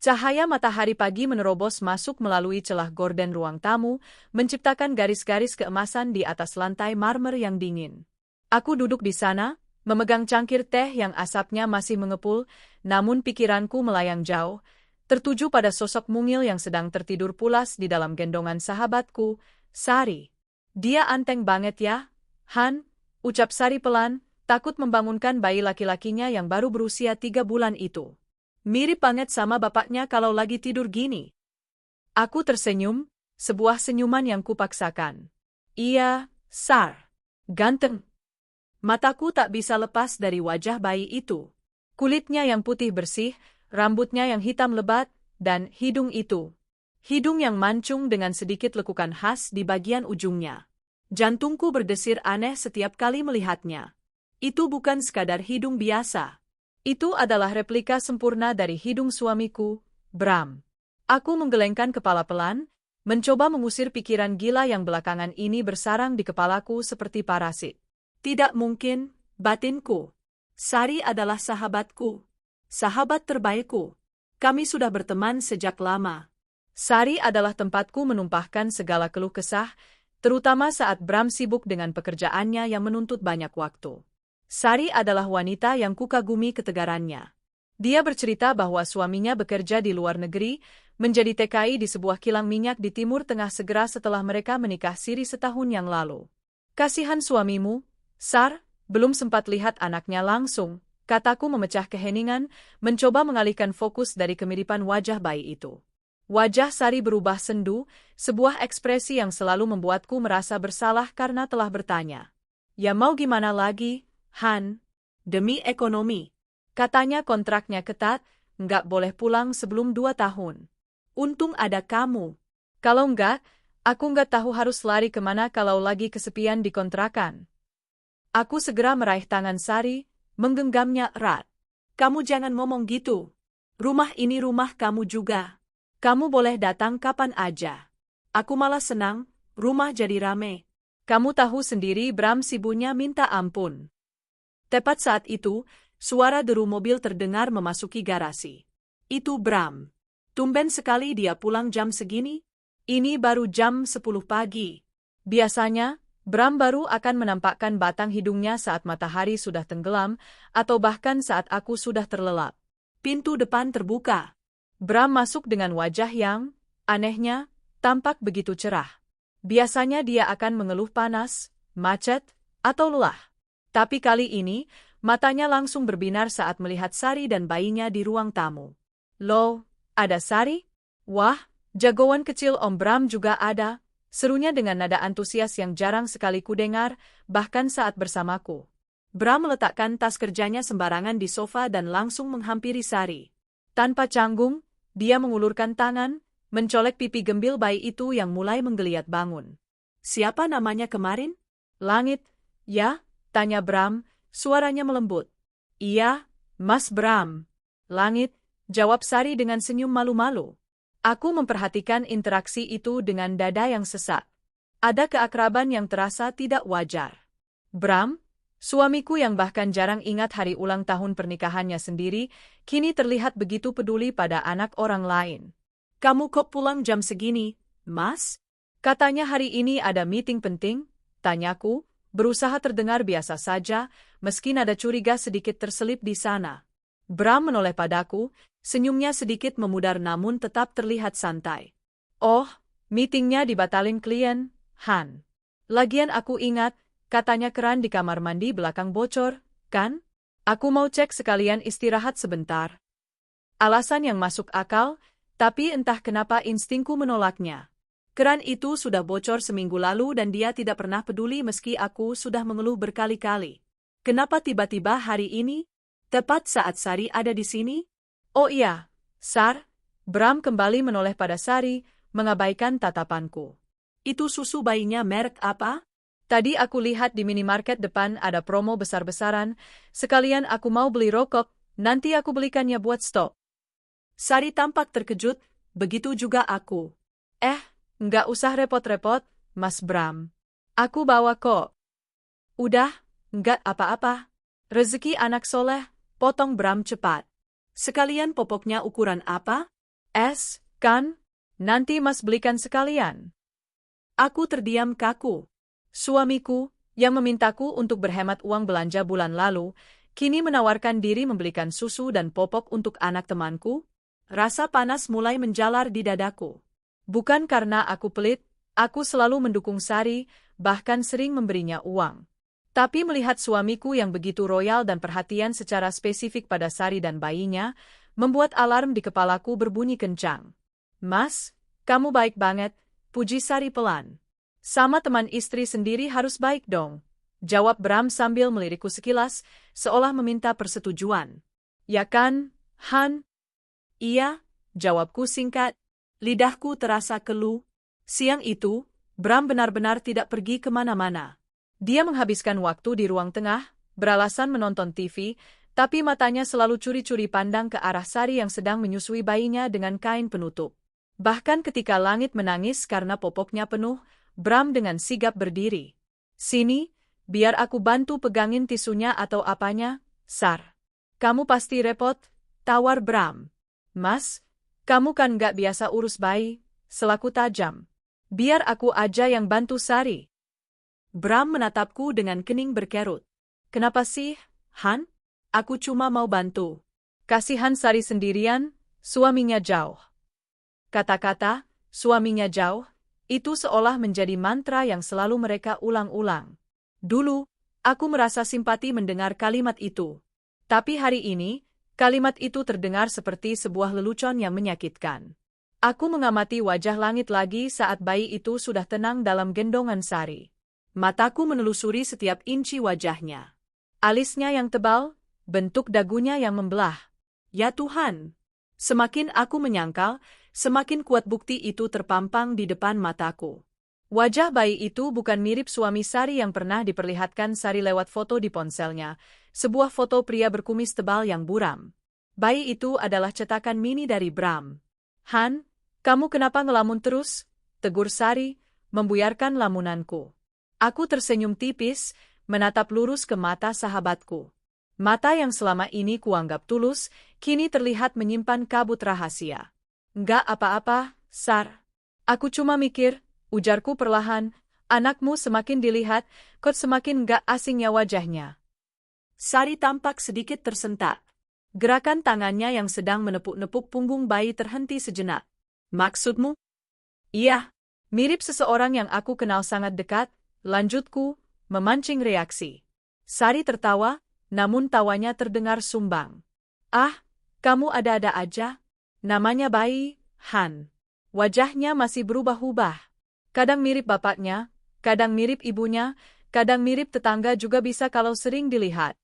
Cahaya matahari pagi menerobos masuk melalui celah gorden ruang tamu, menciptakan garis-garis keemasan di atas lantai marmer yang dingin. Aku duduk di sana, memegang cangkir teh yang asapnya masih mengepul, namun pikiranku melayang jauh, tertuju pada sosok mungil yang sedang tertidur pulas di dalam gendongan sahabatku, Sari. Dia anteng banget ya, Han, ucap Sari pelan, takut membangunkan bayi laki-lakinya yang baru berusia 3 bulan itu. Mirip banget sama bapaknya kalau lagi tidur gini. Aku tersenyum, sebuah senyuman yang kupaksakan. Iya, Sar. Ganteng. Mataku tak bisa lepas dari wajah bayi itu. Kulitnya yang putih bersih, rambutnya yang hitam lebat, dan hidung itu. Hidung yang mancung dengan sedikit lekukan khas di bagian ujungnya. Jantungku berdesir aneh setiap kali melihatnya. Itu bukan sekadar hidung biasa. Itu adalah replika sempurna dari hidung suamiku, Bram. Aku menggelengkan kepala pelan, mencoba mengusir pikiran gila yang belakangan ini bersarang di kepalaku seperti parasit. Tidak mungkin, batinku. Sari adalah sahabatku. Sahabat terbaikku. Kami sudah berteman sejak lama. Sari adalah tempatku menumpahkan segala keluh kesah, terutama saat Bram sibuk dengan pekerjaannya yang menuntut banyak waktu. Sari adalah wanita yang kukagumi ketegarannya. Dia bercerita bahwa suaminya bekerja di luar negeri, menjadi TKI di sebuah kilang minyak di Timur Tengah segera setelah mereka menikah siri setahun yang lalu. Kasihan suamimu, Sar, belum sempat lihat anaknya langsung, kataku memecah keheningan, mencoba mengalihkan fokus dari kemiripan wajah bayi itu. Wajah Sari berubah sendu, sebuah ekspresi yang selalu membuatku merasa bersalah karena telah bertanya. Ya mau gimana lagi, Han? Demi ekonomi. Katanya kontraknya ketat, nggak boleh pulang sebelum 2 tahun. Untung ada kamu. Kalau nggak, aku nggak tahu harus lari kemana kalau lagi kesepian di kontrakan. Aku segera meraih tangan Sari, menggenggamnya erat. Kamu jangan ngomong gitu. Rumah ini rumah kamu juga. Kamu boleh datang kapan aja. Aku malah senang, rumah jadi rame. Kamu tahu sendiri Bram sibuknya minta ampun. Tepat saat itu, suara deru mobil terdengar memasuki garasi. Itu Bram. Tumben sekali dia pulang jam segini. Ini baru jam 10 pagi. Biasanya, Bram baru akan menampakkan batang hidungnya saat matahari sudah tenggelam, atau bahkan saat aku sudah terlelap. Pintu depan terbuka. Bram masuk dengan wajah yang, anehnya, tampak begitu cerah. Biasanya dia akan mengeluh panas, macet, atau lelah. Tapi kali ini, matanya langsung berbinar saat melihat Sari dan bayinya di ruang tamu. Loh, ada Sari? Wah, jagoan kecil Om Bram juga ada, serunya dengan nada antusias yang jarang sekali kudengar, bahkan saat bersamaku. Bram meletakkan tas kerjanya sembarangan di sofa dan langsung menghampiri Sari. Tanpa canggung, dia mengulurkan tangan, mencolek pipi gembil bayi itu yang mulai menggeliat bangun. Siapa namanya kemarin? Langit, ya? Tanya Bram, suaranya melembut. Iya, Mas Bram. Langit, jawab Sari dengan senyum malu-malu. Aku memperhatikan interaksi itu dengan dada yang sesak. Ada keakraban yang terasa tidak wajar. Bram, suamiku yang bahkan jarang ingat hari ulang tahun pernikahannya sendiri, kini terlihat begitu peduli pada anak orang lain. Kamu kok pulang jam segini, Mas? Katanya hari ini ada meeting penting, tanyaku, berusaha terdengar biasa saja, meski nada curiga sedikit terselip di sana. Bram menoleh padaku, senyumnya sedikit memudar namun tetap terlihat santai. Oh, meetingnya dibatalin klien, Han. Lagian aku ingat, katanya keran di kamar mandi belakang bocor, kan? Aku mau cek sekalian istirahat sebentar. Alasan yang masuk akal, tapi entah kenapa instingku menolaknya. Keran itu sudah bocor seminggu lalu dan dia tidak pernah peduli meski aku sudah mengeluh berkali-kali. Kenapa tiba-tiba hari ini? Tepat saat Sari ada di sini? Oh iya, Sar. Bram kembali menoleh pada Sari, mengabaikan tatapanku. Itu susu bayinya merek apa? Tadi aku lihat di minimarket depan ada promo besar-besaran, sekalian aku mau beli rokok, nanti aku belikannya buat stok. Sari tampak terkejut, begitu juga aku. Nggak usah repot-repot, Mas Bram. Aku bawa kok. Udah, nggak apa-apa. Rezeki anak soleh, potong Bram cepat. Sekalian popoknya ukuran apa? Es, kan? Nanti Mas belikan sekalian. Aku terdiam kaku. Suamiku, yang memintaku untuk berhemat uang belanja bulan lalu, kini menawarkan diri membelikan susu dan popok untuk anak temanku? Rasa panas mulai menjalar di dadaku. Bukan karena aku pelit, aku selalu mendukung Sari, bahkan sering memberinya uang. Tapi melihat suamiku yang begitu royal dan perhatian secara spesifik pada Sari dan bayinya, membuat alarm di kepalaku berbunyi kencang. Mas, kamu baik banget, puji Sari pelan. Sama teman istri sendiri harus baik dong, jawab Bram sambil melirikku sekilas, seolah meminta persetujuan. Ya kan, Han? Iya, jawabku singkat. Lidahku terasa keluh. Siang itu, Bram benar-benar tidak pergi kemana-mana. Dia menghabiskan waktu di ruang tengah, beralasan menonton TV, tapi matanya selalu curi-curi pandang ke arah Sari yang sedang menyusui bayinya dengan kain penutup. Bahkan ketika langit menangis karena popoknya penuh, Bram dengan sigap berdiri. Sini, biar aku bantu pegangin tisunya atau apanya, Sar. Kamu pasti repot, tawar Bram. Mas, kamu kan gak biasa urus bayi, selaku tajam. Biar aku aja yang bantu Sari. Bram menatapku dengan kening berkerut. Kenapa sih, Han? Aku cuma mau bantu. Kasihan Sari sendirian, suaminya jauh. Kata-kata, suaminya jauh, itu seolah menjadi mantra yang selalu mereka ulang-ulang. Dulu, aku merasa simpati mendengar kalimat itu. Tapi hari ini, kalimat itu terdengar seperti sebuah lelucon yang menyakitkan. Aku mengamati wajah langit lagi saat bayi itu sudah tenang dalam gendongan Sari. Mataku menelusuri setiap inci wajahnya. Alisnya yang tebal, bentuk dagunya yang membelah. Ya Tuhan! Semakin aku menyangkal, semakin kuat bukti itu terpampang di depan mataku. Wajah bayi itu bukan mirip suami Sari yang pernah diperlihatkan Sari lewat foto di ponselnya, sebuah foto pria berkumis tebal yang buram. Bayi itu adalah cetakan mini dari Bram. Han, kamu kenapa ngelamun terus? Tegur Sari, membuyarkan lamunanku. Aku tersenyum tipis, menatap lurus ke mata sahabatku. Mata yang selama ini kuanggap tulus, kini terlihat menyimpan kabut rahasia. Enggak apa-apa, Sar. Aku cuma mikir, ujarku perlahan, anakmu semakin dilihat, kok semakin enggak asingnya wajahnya. Sari tampak sedikit tersentak. Gerakan tangannya yang sedang menepuk-nepuk punggung bayi terhenti sejenak. Maksudmu? Iya, mirip seseorang yang aku kenal sangat dekat, lanjutku, memancing reaksi. Sari tertawa, namun tawanya terdengar sumbang. Ah, kamu ada-ada aja. Namanya bayi, Han. Wajahnya masih berubah-ubah. Kadang mirip bapaknya, kadang mirip ibunya, kadang mirip tetangga juga bisa kalau sering dilihat.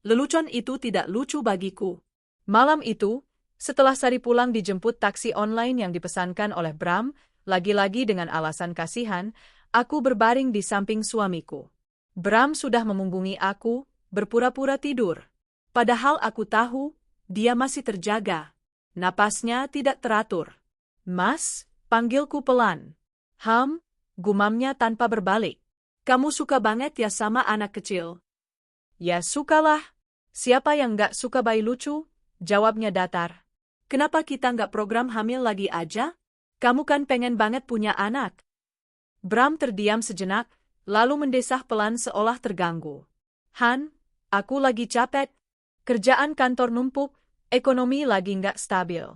Lelucon itu tidak lucu bagiku. Malam itu, setelah Sari pulang dijemput taksi online yang dipesankan oleh Bram, lagi-lagi dengan alasan kasihan, aku berbaring di samping suamiku. Bram sudah memunggungi aku, berpura-pura tidur. Padahal aku tahu, dia masih terjaga. Napasnya tidak teratur. Mas, panggilku pelan. Gumamnya tanpa berbalik. Kamu suka banget ya sama anak kecil? Ya sukalah. Siapa yang gak suka bayi lucu? Jawabnya datar. Kenapa kita gak program hamil lagi aja? Kamu kan pengen banget punya anak. Bram terdiam sejenak, lalu mendesah pelan seolah terganggu. Han, aku lagi capek. Kerjaan kantor numpuk, ekonomi lagi nggak stabil.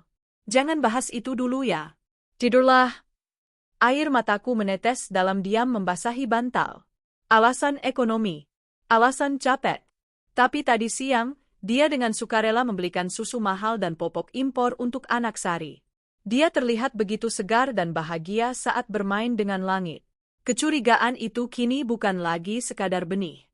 Jangan bahas itu dulu ya. Tidurlah. Air mataku menetes dalam diam membasahi bantal. Alasan ekonomi. Alasan capek. Tapi tadi siang, dia dengan sukarela membelikan susu mahal dan popok impor untuk anak Sari. Dia terlihat begitu segar dan bahagia saat bermain dengan langit. Kecurigaan itu kini bukan lagi sekadar benih.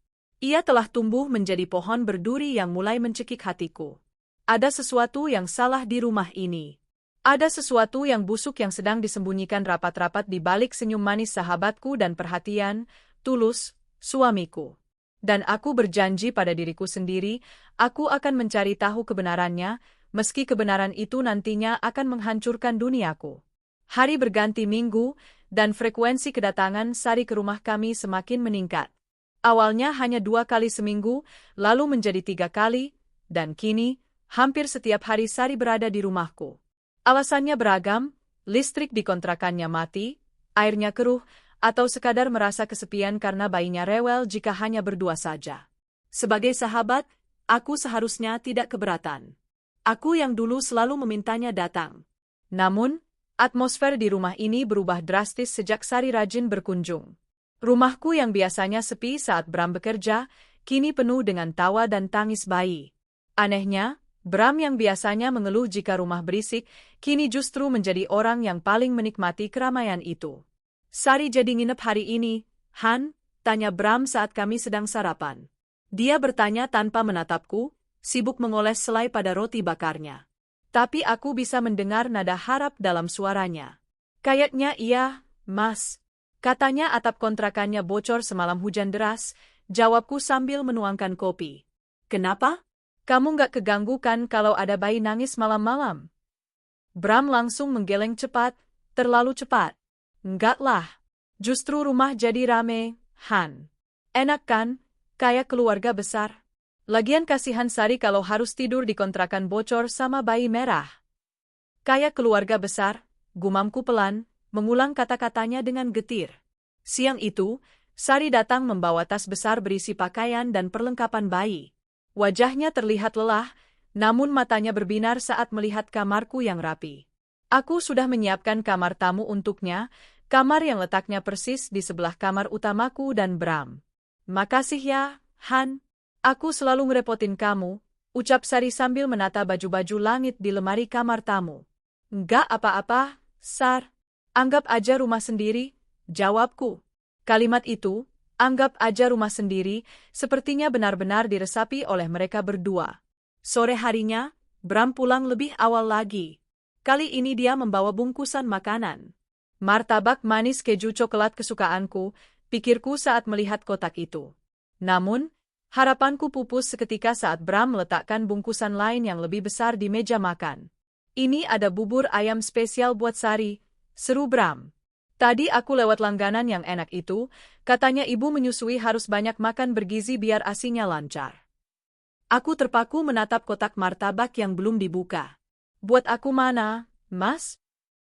Ia telah tumbuh menjadi pohon berduri yang mulai mencekik hatiku. Ada sesuatu yang salah di rumah ini. Ada sesuatu yang busuk yang sedang disembunyikan rapat-rapat di balik senyum manis sahabatku dan perhatian, tulus, suamiku. Dan aku berjanji pada diriku sendiri, aku akan mencari tahu kebenarannya, meski kebenaran itu nantinya akan menghancurkan duniaku. Hari berganti minggu, dan frekuensi kedatangan Sari ke rumah kami semakin meningkat. Awalnya hanya 2 kali seminggu, lalu menjadi 3 kali, dan kini, hampir setiap hari Sari berada di rumahku. Alasannya beragam, listrik di kontrakannya mati, airnya keruh, atau sekadar merasa kesepian karena bayinya rewel jika hanya berdua saja. Sebagai sahabat, aku seharusnya tidak keberatan. Aku yang dulu selalu memintanya datang. Namun, atmosfer di rumah ini berubah drastis sejak Sari rajin berkunjung. Rumahku yang biasanya sepi saat Bram bekerja, kini penuh dengan tawa dan tangis bayi. Anehnya, Bram yang biasanya mengeluh jika rumah berisik, kini justru menjadi orang yang paling menikmati keramaian itu. Sari jadi nginep hari ini, Han? Tanya Bram saat kami sedang sarapan. Dia bertanya tanpa menatapku, sibuk mengoles selai pada roti bakarnya. Tapi aku bisa mendengar nada harap dalam suaranya. Kayaknya iya, Mas. Katanya atap kontrakannya bocor semalam hujan deras, jawabku sambil menuangkan kopi. Kenapa? Kamu nggak keganggu kan kalau ada bayi nangis malam-malam? Bram langsung menggeleng cepat, terlalu cepat. Enggak lah. Justru rumah jadi rame, Han. Enak kan? Kayak keluarga besar. Lagian kasihan Sari kalau harus tidur di kontrakan bocor sama bayi merah. Kayak keluarga besar, gumamku pelan, mengulang kata-katanya dengan getir. Siang itu, Sari datang membawa tas besar berisi pakaian dan perlengkapan bayi. Wajahnya terlihat lelah, namun matanya berbinar saat melihat kamarku yang rapi. Aku sudah menyiapkan kamar tamu untuknya, kamar yang letaknya persis di sebelah kamar utamaku dan Bram. Makasih ya, Han. Aku selalu ngerepotin kamu, ucap Sari sambil menata baju-baju langit di lemari kamar tamu. Enggak apa-apa, Sar. Anggap aja rumah sendiri, jawabku. Kalimat itu, anggap aja rumah sendiri, sepertinya benar-benar diresapi oleh mereka berdua. Sore harinya, Bram pulang lebih awal lagi. Kali ini dia membawa bungkusan makanan. Martabak manis keju coklat kesukaanku, pikirku saat melihat kotak itu. Namun, harapanku pupus seketika saat Bram meletakkan bungkusan lain yang lebih besar di meja makan. Ini ada bubur ayam spesial buat Sari, seru Bram. Tadi aku lewat langganan yang enak itu, katanya ibu menyusui harus banyak makan bergizi biar ASI-nya lancar. Aku terpaku menatap kotak martabak yang belum dibuka. Buat aku mana, Mas?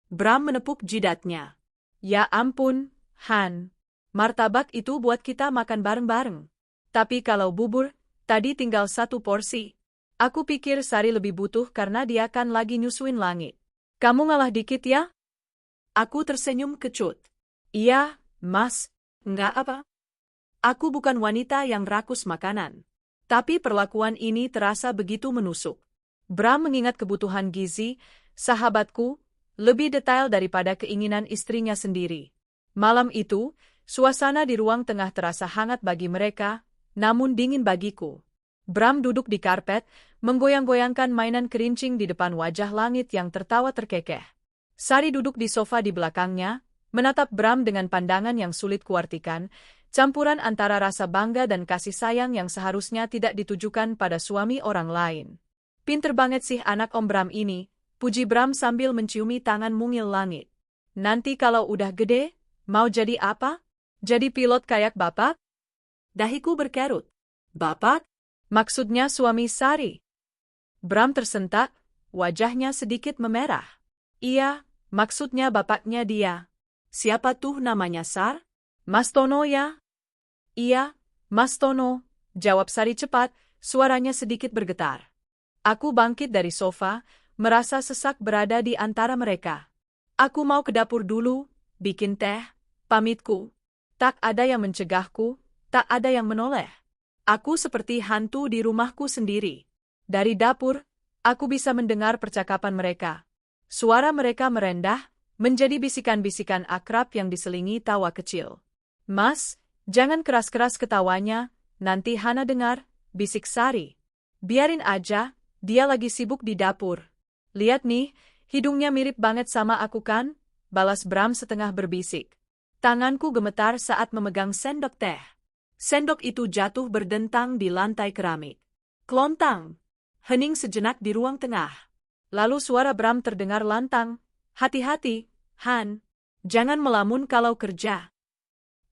Bram menepuk jidatnya. Ya ampun, Han. Martabak itu buat kita makan bareng-bareng. Tapi kalau bubur, tadi tinggal 1 porsi. Aku pikir Sari lebih butuh karena dia kan lagi nyusuin langit. Kamu ngalah dikit ya? Aku tersenyum kecut. Iya, Mas. Enggak apa. Aku bukan wanita yang rakus makanan. Tapi perlakuan ini terasa begitu menusuk. Bram mengingat kebutuhan gizi, sahabatku, lebih detail daripada keinginan istrinya sendiri. Malam itu, suasana di ruang tengah terasa hangat bagi mereka, namun dingin bagiku. Bram duduk di karpet, menggoyang-goyangkan mainan kerincing di depan wajah langit yang tertawa terkekeh. Sari duduk di sofa di belakangnya, menatap Bram dengan pandangan yang sulit kuartikan, campuran antara rasa bangga dan kasih sayang yang seharusnya tidak ditujukan pada suami orang lain. Pinter banget sih anak Om Bram ini, puji Bram sambil menciumi tangan mungil langit. Nanti kalau udah gede, mau jadi apa? Jadi pilot kayak bapak? Dahiku berkerut. Bapak? Maksudnya suami Sari. Bram tersentak, wajahnya sedikit memerah. Iya, maksudnya bapaknya dia. Siapa tuh namanya Sar? Mas Tono ya? Iya, Mas Tono, jawab Sari cepat, suaranya sedikit bergetar. Aku bangkit dari sofa, merasa sesak berada di antara mereka. Aku mau ke dapur dulu, bikin teh, pamitku. Tak ada yang mencegahku, tak ada yang menoleh. Aku seperti hantu di rumahku sendiri. Dari dapur, aku bisa mendengar percakapan mereka. Suara mereka merendah, menjadi bisikan-bisikan akrab yang diselingi tawa kecil. Mas, jangan keras-keras ketawanya, nanti Hana dengar, bisik Sari. Biarin aja, dia lagi sibuk di dapur. Lihat nih, hidungnya mirip banget sama aku kan? Balas Bram setengah berbisik. Tanganku gemetar saat memegang sendok teh. Sendok itu jatuh berdentang di lantai keramik. Klontang. Hening sejenak di ruang tengah. Lalu suara Bram terdengar lantang. Hati-hati, Han. Jangan melamun kalau kerja.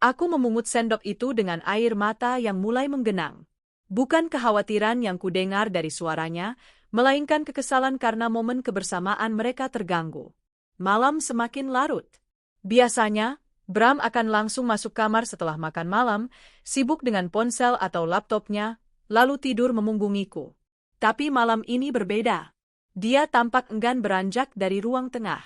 Aku memungut sendok itu dengan air mata yang mulai menggenang. Bukan kekhawatiran yang kudengar dari suaranya, melainkan kekesalan karena momen kebersamaan mereka terganggu. Malam semakin larut. Biasanya, Bram akan langsung masuk kamar setelah makan malam, sibuk dengan ponsel atau laptopnya, lalu tidur memunggungiku. Tapi malam ini berbeda. Dia tampak enggan beranjak dari ruang tengah.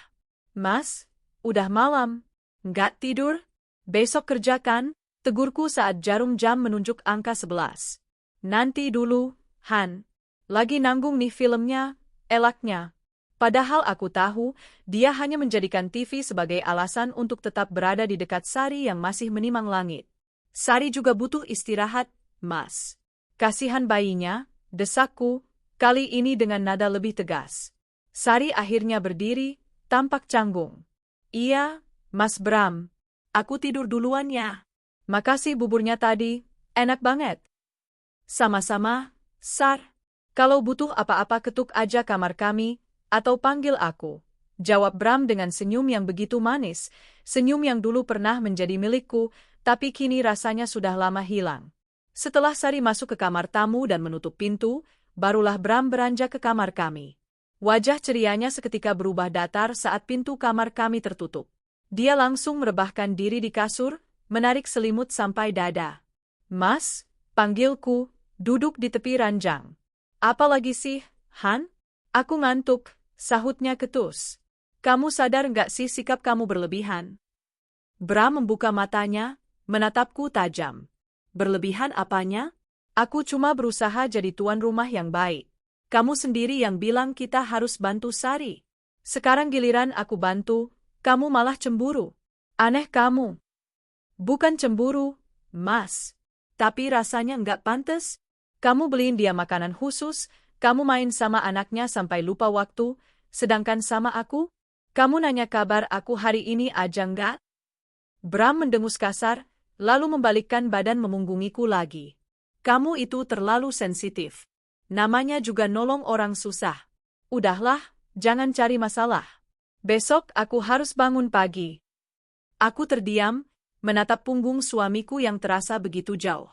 "Mas, udah malam. Nggak tidur? Besok kerja kan?" tegurku saat jarum jam menunjuk angka 11. "Nanti dulu, Han. Lagi nanggung nih filmnya," elaknya. Padahal aku tahu, dia hanya menjadikan TV sebagai alasan untuk tetap berada di dekat Sari yang masih menimang langit. "Sari juga butuh istirahat, Mas. Kasihan bayinya," desakku, kali ini dengan nada lebih tegas. Sari akhirnya berdiri, tampak canggung. "Iya, Mas Bram. Aku tidur duluan ya. Makasih buburnya tadi, enak banget." "Sama-sama, Sar. Kalau butuh apa-apa ketuk aja kamar kami, atau panggil aku," jawab Bram dengan senyum yang begitu manis, senyum yang dulu pernah menjadi milikku, tapi kini rasanya sudah lama hilang. Setelah Sari masuk ke kamar tamu dan menutup pintu, barulah Bram beranjak ke kamar kami. Wajah cerianya seketika berubah datar saat pintu kamar kami tertutup. Dia langsung merebahkan diri di kasur, menarik selimut sampai dada. "Mas," panggilku, duduk di tepi ranjang. "Apa lagi sih, Han?" "Aku ngantuk," sahutnya ketus. "Kamu sadar nggak sih sikap kamu berlebihan?" Bram membuka matanya, menatapku tajam. "Berlebihan apanya? Aku cuma berusaha jadi tuan rumah yang baik. Kamu sendiri yang bilang kita harus bantu Sari. Sekarang giliran aku bantu, kamu malah cemburu. Aneh kamu." "Bukan cemburu, Mas. Tapi rasanya nggak pantas. Kamu beliin dia makanan khusus, kamu main sama anaknya sampai lupa waktu, sedangkan sama aku? Kamu nanya kabar aku hari ini aja nggak?" Bram mendengus kasar, lalu membalikkan badan memunggungiku lagi. "Kamu itu terlalu sensitif. Namanya juga nolong orang susah. Udahlah, jangan cari masalah. Besok aku harus bangun pagi." Aku terdiam, menatap punggung suamiku yang terasa begitu jauh.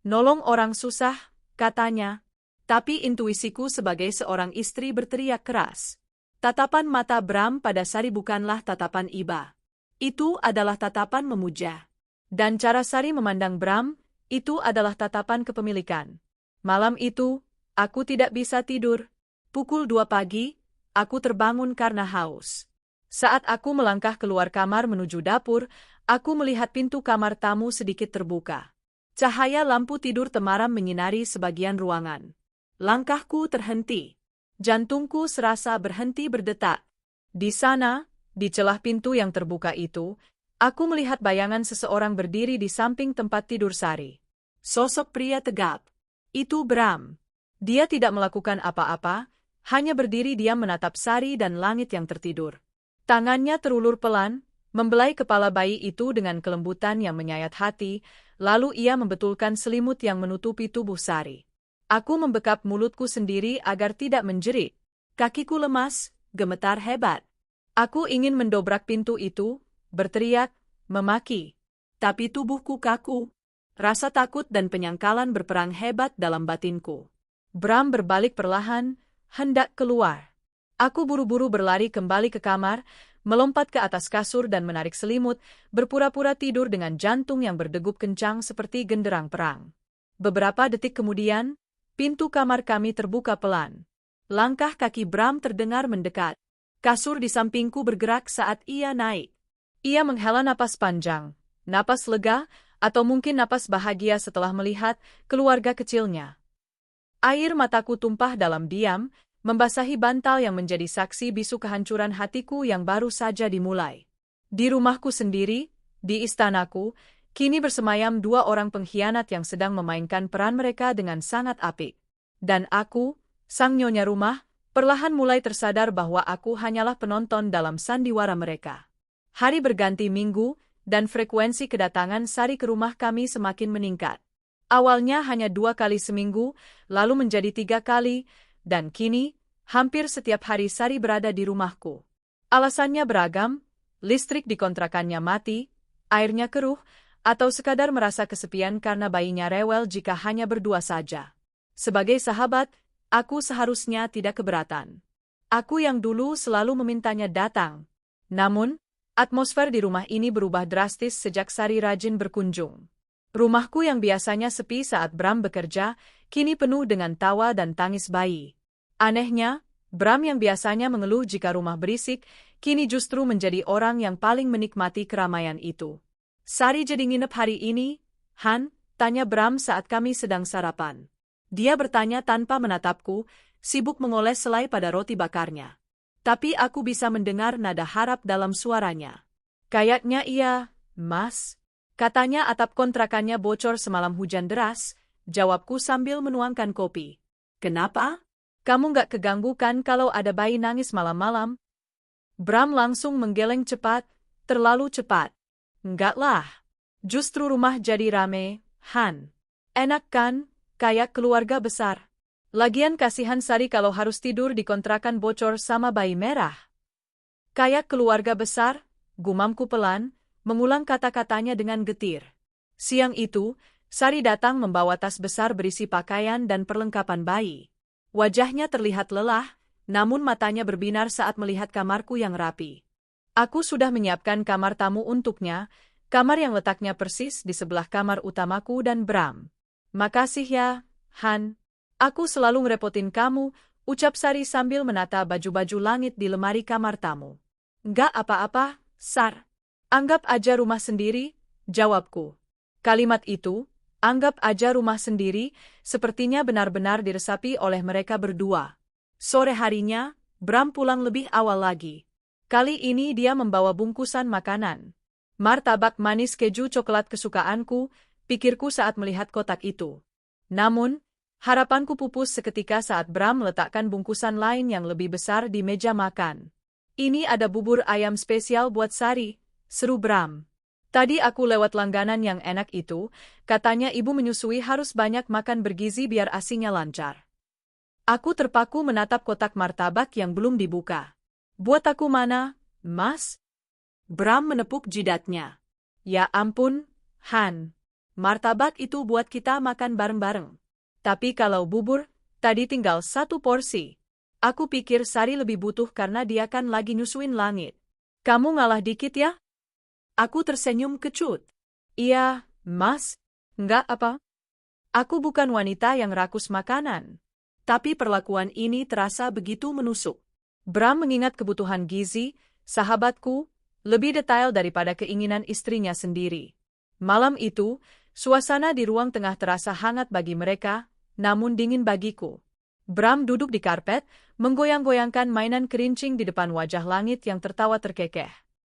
"Nolong orang susah," katanya. Tapi intuisiku sebagai seorang istri berteriak keras. Tatapan mata Bram pada Sari bukanlah tatapan iba. Itu adalah tatapan memuja. Dan cara Sari memandang Bram, itu adalah tatapan kepemilikan. Malam itu, aku tidak bisa tidur. Pukul 2 pagi, aku terbangun karena haus. Saat aku melangkah keluar kamar menuju dapur, aku melihat pintu kamar tamu sedikit terbuka. Cahaya lampu tidur temaram menyinari sebagian ruangan. Langkahku terhenti. Jantungku serasa berhenti berdetak. Di sana, di celah pintu yang terbuka itu, aku melihat bayangan seseorang berdiri di samping tempat tidur Sari. Sosok pria tegap. Itu Bram. Dia tidak melakukan apa-apa, hanya berdiri diam menatap Sari dan langit yang tertidur. Tangannya terulur pelan, membelai kepala bayi itu dengan kelembutan yang menyayat hati, lalu ia membetulkan selimut yang menutupi tubuh Sari. Aku membekap mulutku sendiri agar tidak menjerit. Kakiku lemas, gemetar hebat. Aku ingin mendobrak pintu itu, berteriak, memaki. Tapi tubuhku kaku. Rasa takut dan penyangkalan berperang hebat dalam batinku. Bram berbalik perlahan, hendak keluar. Aku buru-buru berlari kembali ke kamar, melompat ke atas kasur dan menarik selimut, berpura-pura tidur dengan jantung yang berdegup kencang seperti genderang perang. Beberapa detik kemudian, pintu kamar kami terbuka pelan. Langkah kaki Bram terdengar mendekat. Kasur di sampingku bergerak saat ia naik. Ia menghela napas panjang, napas lega, atau mungkin napas bahagia setelah melihat keluarga kecilnya. Air mataku tumpah dalam diam, membasahi bantal yang menjadi saksi bisu kehancuran hatiku yang baru saja dimulai. Di rumahku sendiri, di istanaku, kini bersemayam 2 orang pengkhianat yang sedang memainkan peran mereka dengan sangat apik. Dan aku, sang nyonya rumah, perlahan mulai tersadar bahwa aku hanyalah penonton dalam sandiwara mereka. Hari berganti minggu, dan frekuensi kedatangan Sari ke rumah kami semakin meningkat. Awalnya hanya 2 kali seminggu, lalu menjadi 3 kali, dan kini, hampir setiap hari Sari berada di rumahku. Alasannya beragam, listrik di kontrakannya mati, airnya keruh, atau sekadar merasa kesepian karena bayinya rewel jika hanya berdua saja. Sebagai sahabat, Aku seharusnya tidak keberatan. Aku yang dulu selalu memintanya datang. Namun, atmosfer di rumah ini berubah drastis sejak Sari rajin berkunjung. Rumahku yang biasanya sepi saat Bram bekerja, kini penuh dengan tawa dan tangis bayi. Anehnya, Bram yang biasanya mengeluh jika rumah berisik, kini justru menjadi orang yang paling menikmati keramaian itu. Sari jadi nginep hari ini, Han? Tanya Bram saat kami sedang sarapan. Dia bertanya tanpa menatapku, sibuk mengoles selai pada roti bakarnya. Tapi aku bisa mendengar nada harap dalam suaranya. Kayaknya iya, Mas. Katanya atap kontrakannya bocor semalam hujan deras, jawabku sambil menuangkan kopi. Kenapa? Kamu nggak keganggu kan kalau ada bayi nangis malam-malam? Bram langsung menggeleng cepat, terlalu cepat. Enggak lah. Justru rumah jadi rame, Han. Enak kan, kayak keluarga besar. Lagian kasihan Sari kalau harus tidur di kontrakan bocor sama bayi merah. Kayak keluarga besar, gumamku pelan, mengulang kata-katanya dengan getir. Siang itu, Sari datang membawa tas besar berisi pakaian dan perlengkapan bayi. Wajahnya terlihat lelah, namun matanya berbinar saat melihat kamarku yang rapi. Aku sudah menyiapkan kamar tamu untuknya, kamar yang letaknya persis di sebelah kamar utamaku dan Bram. Makasih ya, Han. Aku selalu ngerepotin kamu, ucap Sari sambil menata baju-baju langit di lemari kamar tamu. Nggak apa-apa, Sar. Anggap aja rumah sendiri, jawabku. Kalimat itu, anggap aja rumah sendiri, sepertinya benar-benar diresapi oleh mereka berdua. Sore harinya, Bram pulang lebih awal lagi. Kali ini dia membawa bungkusan makanan. Martabak manis keju coklat kesukaanku, pikirku saat melihat kotak itu. Namun, harapanku pupus seketika saat Bram meletakkan bungkusan lain yang lebih besar di meja makan. Ini ada bubur ayam spesial buat Sari, seru Bram. Tadi aku lewat langganan yang enak itu, katanya ibu menyusui harus banyak makan bergizi biar ASInya lancar. Aku terpaku menatap kotak martabak yang belum dibuka. Buat aku mana, Mas? Bram menepuk jidatnya. Ya ampun, Han. Martabak itu buat kita makan bareng-bareng. Tapi kalau bubur, tadi tinggal 1 porsi. Aku pikir Sari lebih butuh karena dia kan lagi nyusuin langit. Kamu ngalah dikit ya? Aku tersenyum kecut. Iya, Mas. Enggak apa. Aku bukan wanita yang rakus makanan. Tapi perlakuan ini terasa begitu menusuk. Bram mengingat kebutuhan gizi, sahabatku, lebih detail daripada keinginan istrinya sendiri. Malam itu, suasana di ruang tengah terasa hangat bagi mereka, namun dingin bagiku. Bram duduk di karpet, menggoyang-goyangkan mainan kerincing di depan wajah langit yang tertawa terkekeh.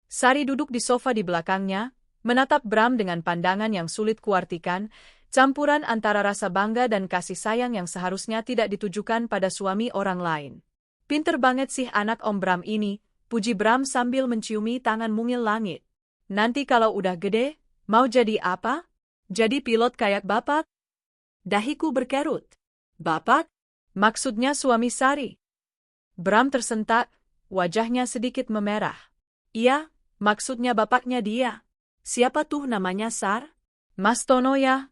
Sari duduk di sofa di belakangnya, menatap Bram dengan pandangan yang sulit kuartikan, campuran antara rasa bangga dan kasih sayang yang seharusnya tidak ditujukan pada suami orang lain. Pinter banget sih anak Om Bram ini, puji Bram sambil menciumi tangan mungil langit. Nanti kalau udah gede, mau jadi apa? Jadi pilot kayak bapak? Dahiku berkerut. Bapak? Maksudnya suami Sari. Bram tersentak, wajahnya sedikit memerah. Iya, maksudnya bapaknya dia. Siapa tuh namanya Sar? Mas Tono ya?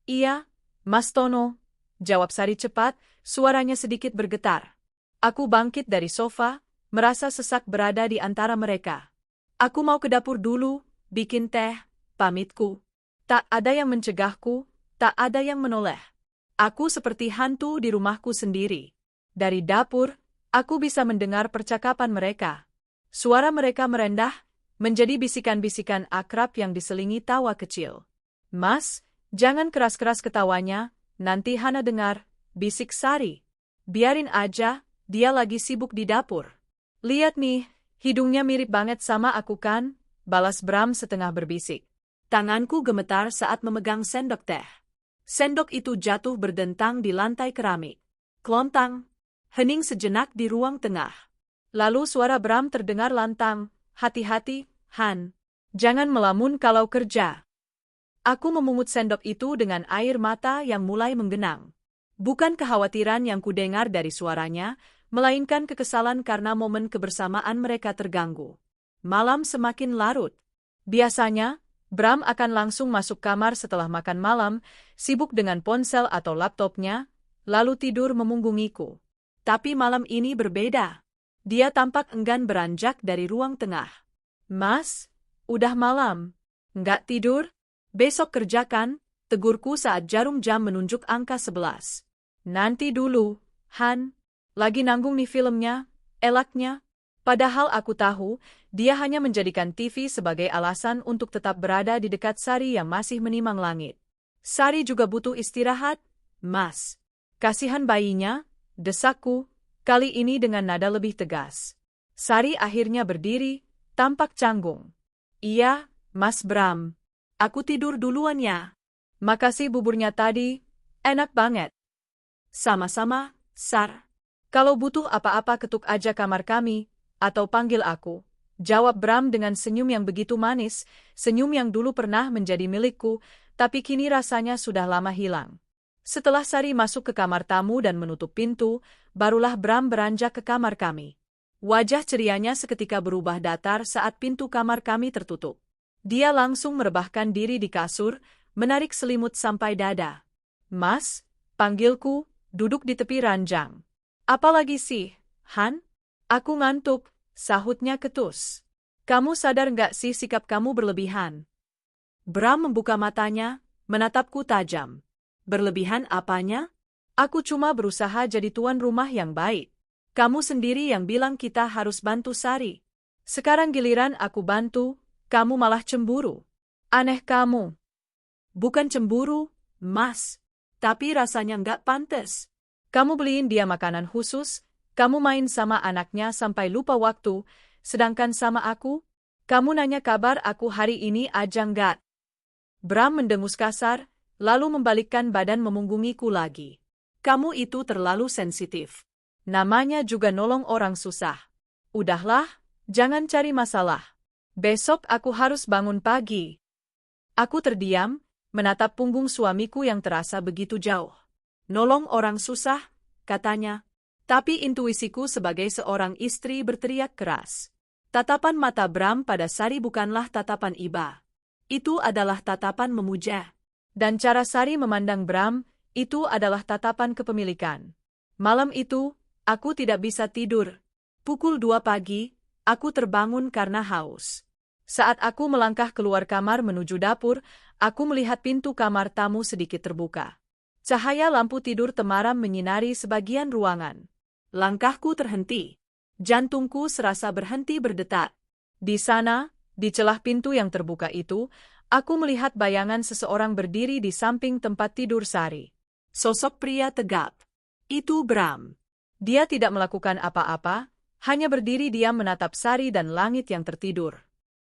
Iya, Mas Tono, jawab Sari cepat, suaranya sedikit bergetar. Aku bangkit dari sofa, merasa sesak berada di antara mereka. Aku mau ke dapur dulu, bikin teh, pamitku. Tak ada yang mencegahku, tak ada yang menoleh. Aku seperti hantu di rumahku sendiri. Dari dapur, aku bisa mendengar percakapan mereka. Suara mereka merendah, menjadi bisikan-bisikan akrab yang diselingi tawa kecil. Mas, jangan keras-keras ketawanya, nanti Hana dengar, bisik Sari. Biarin aja, dia lagi sibuk di dapur. Lihat nih, hidungnya mirip banget sama aku kan, balas Bram setengah berbisik. Tanganku gemetar saat memegang sendok teh. Sendok itu jatuh berdentang di lantai keramik. Klontang. Hening sejenak di ruang tengah. Lalu suara Bram terdengar lantang, hati-hati, Han. Jangan melamun kalau kerja. Aku memungut sendok itu dengan air mata yang mulai menggenang. Bukan kekhawatiran yang kudengar dari suaranya, melainkan kekesalan karena momen kebersamaan mereka terganggu. Malam semakin larut. Biasanya, Bram akan langsung masuk kamar setelah makan malam, sibuk dengan ponsel atau laptopnya, lalu tidur memunggungiku. Tapi malam ini berbeda. Dia tampak enggan beranjak dari ruang tengah. Mas, udah malam. Nggak tidur? Besok kerjakan, tegurku saat jarum jam menunjuk angka 11. Nanti dulu, Han. Lagi nanggung nih filmnya, elaknya. Padahal aku tahu, dia hanya menjadikan TV sebagai alasan untuk tetap berada di dekat Sari yang masih menimang langit. Sari juga butuh istirahat, Mas. Kasihan bayinya, desakku, kali ini dengan nada lebih tegas. Sari akhirnya berdiri, tampak canggung. Iya, Mas Bram. Aku tidur duluan ya. Makasih buburnya tadi, enak banget. Sama-sama, Sar. Kalau butuh apa-apa ketuk aja kamar kami, atau panggil aku. Jawab Bram dengan senyum yang begitu manis, senyum yang dulu pernah menjadi milikku, tapi kini rasanya sudah lama hilang. Setelah Sari masuk ke kamar tamu dan menutup pintu, barulah Bram beranjak ke kamar kami. Wajah cerianya seketika berubah datar saat pintu kamar kami tertutup. Dia langsung merebahkan diri di kasur, menarik selimut sampai dada. Mas, panggilku, duduk di tepi ranjang. Apalagi sih, Han? Aku ngantuk, sahutnya ketus. Kamu sadar nggak sih sikap kamu berlebihan? Bram membuka matanya, menatapku tajam. Berlebihan apanya? Aku cuma berusaha jadi tuan rumah yang baik. Kamu sendiri yang bilang kita harus bantu Sari. Sekarang giliran aku bantu, kamu malah cemburu. Aneh kamu. Bukan cemburu, Mas. Tapi rasanya nggak pantas. Kamu beliin dia makanan khusus, kamu main sama anaknya sampai lupa waktu, sedangkan sama aku, kamu nanya kabar aku hari ini aja nggak. Bram mendengus kasar, lalu membalikkan badan memunggungiku lagi. Kamu itu terlalu sensitif. Namanya juga nolong orang susah. Udahlah, jangan cari masalah. Besok aku harus bangun pagi. Aku terdiam, menatap punggung suamiku yang terasa begitu jauh. Nolong orang susah, katanya. Tapi intuisiku sebagai seorang istri berteriak keras. Tatapan mata Bram pada Sari bukanlah tatapan iba. Itu adalah tatapan memuja. Dan cara Sari memandang Bram, itu adalah tatapan kepemilikan. Malam itu, aku tidak bisa tidur. Pukul 2 pagi, aku terbangun karena haus. Saat aku melangkah keluar kamar menuju dapur, aku melihat pintu kamar tamu sedikit terbuka. Cahaya lampu tidur temaram menyinari sebagian ruangan. Langkahku terhenti. Jantungku serasa berhenti berdetak. Di sana, di celah pintu yang terbuka itu, aku melihat bayangan seseorang berdiri di samping tempat tidur Sari. Sosok pria tegap. Itu Bram. Dia tidak melakukan apa-apa, hanya berdiri diam menatap Sari dan langit yang tertidur.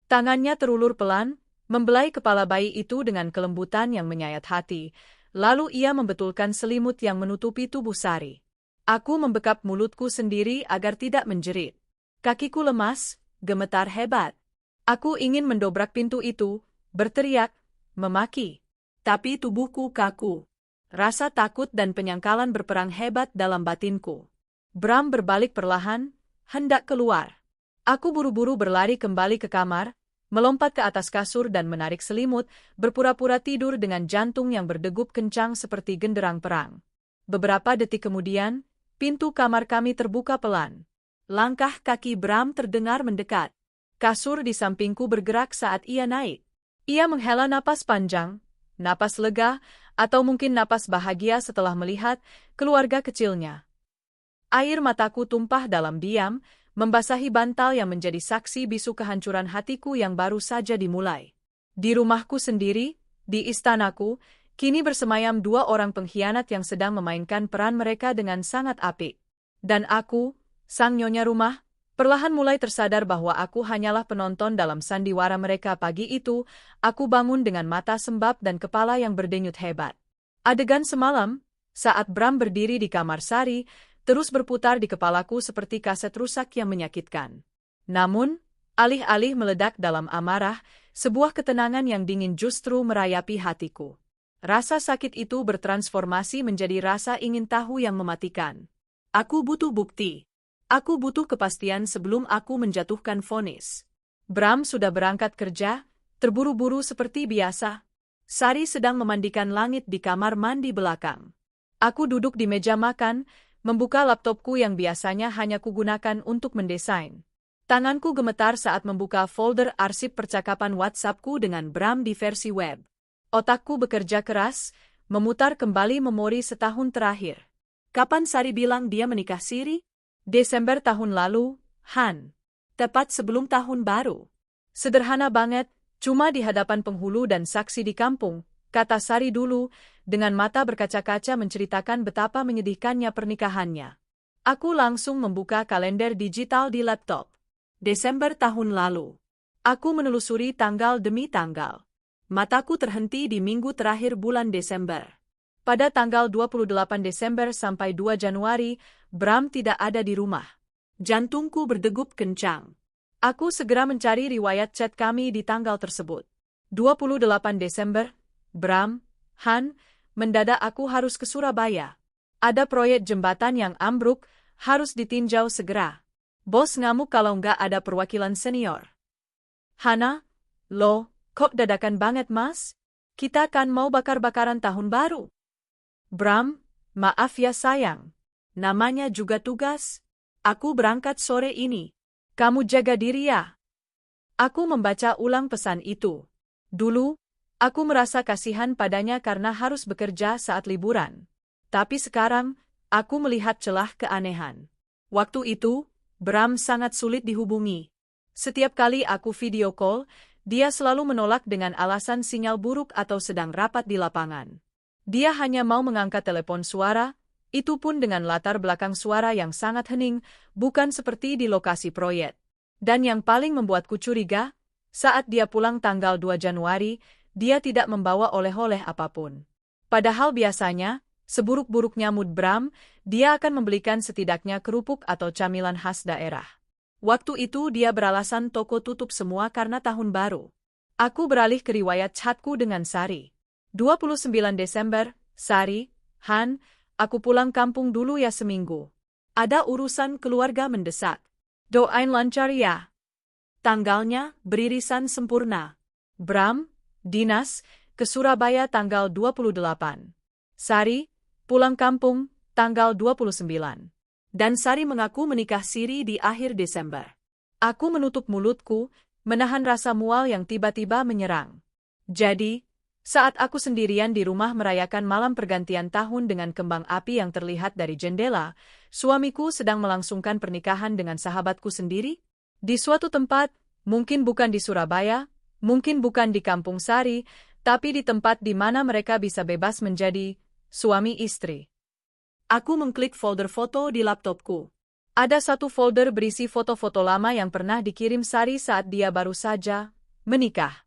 Tangannya terulur pelan, membelai kepala bayi itu dengan kelembutan yang menyayat hati, lalu ia membetulkan selimut yang menutupi tubuh Sari. Aku membekap mulutku sendiri agar tidak menjerit. Kakiku lemas, gemetar hebat. Aku ingin mendobrak pintu itu, berteriak, memaki. Tapi tubuhku kaku. Rasa takut dan penyangkalan berperang hebat dalam batinku. Bram berbalik perlahan, hendak keluar. Aku buru-buru berlari kembali ke kamar, melompat ke atas kasur dan menarik selimut, berpura-pura tidur dengan jantung yang berdegup kencang seperti genderang perang. Beberapa detik kemudian, pintu kamar kami terbuka pelan. Langkah kaki Bram terdengar mendekat. Kasur di sampingku bergerak saat ia naik. Ia menghela napas panjang, napas lega, atau mungkin napas bahagia setelah melihat keluarga kecilnya. Air mataku tumpah dalam diam, membasahi bantal yang menjadi saksi bisu kehancuran hatiku yang baru saja dimulai. Di rumahku sendiri, di istanaku, kini bersemayam 2 orang pengkhianat yang sedang memainkan peran mereka dengan sangat apik. Dan aku, sang nyonya rumah, perlahan mulai tersadar bahwa aku hanyalah penonton dalam sandiwara mereka pagi itu. Aku bangun dengan mata sembab dan kepala yang berdenyut hebat. Adegan semalam, saat Bram berdiri di kamar Sari, terus berputar di kepalaku seperti kaset rusak yang menyakitkan. Namun, alih-alih meledak dalam amarah, sebuah ketenangan yang dingin justru merayapi hatiku. Rasa sakit itu bertransformasi menjadi rasa ingin tahu yang mematikan. Aku butuh bukti. Aku butuh kepastian sebelum aku menjatuhkan vonis. Bram sudah berangkat kerja, terburu-buru seperti biasa. Sari sedang memandikan langit di kamar mandi belakang. Aku duduk di meja makan, membuka laptopku yang biasanya hanya kugunakan untuk mendesain. Tanganku gemetar saat membuka folder arsip percakapan WhatsAppku dengan Bram di versi web. Otakku bekerja keras, memutar kembali memori setahun terakhir. Kapan Sari bilang dia menikah siri? Desember tahun lalu, Han. Tepat sebelum tahun baru. Sederhana banget, cuma di hadapan penghulu dan saksi di kampung, kata Sari dulu, dengan mata berkaca-kaca menceritakan betapa menyedihkannya pernikahannya. Aku langsung membuka kalender digital di laptop. Desember tahun lalu. Aku menelusuri tanggal demi tanggal. Mataku terhenti di minggu terakhir bulan Desember. Pada tanggal 28 Desember sampai 2 Januari, Bram tidak ada di rumah. Jantungku berdegup kencang. Aku segera mencari riwayat chat kami di tanggal tersebut. 28 Desember, Bram, Han, mendadak aku harus ke Surabaya. Ada proyek jembatan yang ambruk, harus ditinjau segera. Bos ngamuk kalau nggak ada perwakilan senior. Hana, loh, kok dadakan banget mas? Kita kan mau bakar-bakaran tahun baru. Bram, maaf ya sayang. Namanya juga tugas. Aku berangkat sore ini. Kamu jaga diri ya. Aku membaca ulang pesan itu. Dulu, aku merasa kasihan padanya karena harus bekerja saat liburan. Tapi sekarang, aku melihat celah keanehan. Waktu itu, Bram sangat sulit dihubungi. Setiap kali aku video call, dia selalu menolak dengan alasan sinyal buruk atau sedang rapat di lapangan. Dia hanya mau mengangkat telepon suara, itu pun dengan latar belakang suara yang sangat hening, bukan seperti di lokasi proyek. Dan yang paling membuatku curiga, saat dia pulang tanggal 2 Januari, dia tidak membawa oleh-oleh apapun. Padahal biasanya, seburuk-buruknya mood Bram, dia akan membelikan setidaknya kerupuk atau camilan khas daerah. Waktu itu dia beralasan toko tutup semua karena tahun baru. Aku beralih ke riwayat chatku dengan Sari. 29 Desember, Sari, Han, aku pulang kampung dulu ya seminggu. Ada urusan keluarga mendesak. Doain lancar ya. Tanggalnya beririsan sempurna. Bram, dinas, ke Surabaya tanggal 28. Sari, pulang kampung, tanggal 29. Dan Sari mengaku menikah siri di akhir Desember. Aku menutup mulutku, menahan rasa mual yang tiba-tiba menyerang. Jadi, saat aku sendirian di rumah merayakan malam pergantian tahun dengan kembang api yang terlihat dari jendela, suamiku sedang melangsungkan pernikahan dengan sahabatku sendiri. Di suatu tempat, mungkin bukan di Surabaya, mungkin bukan di Kampung Sari, tapi di tempat di mana mereka bisa bebas menjadi suami istri. Aku mengklik folder foto di laptopku. Ada satu folder berisi foto-foto lama yang pernah dikirim Sari saat dia baru saja menikah.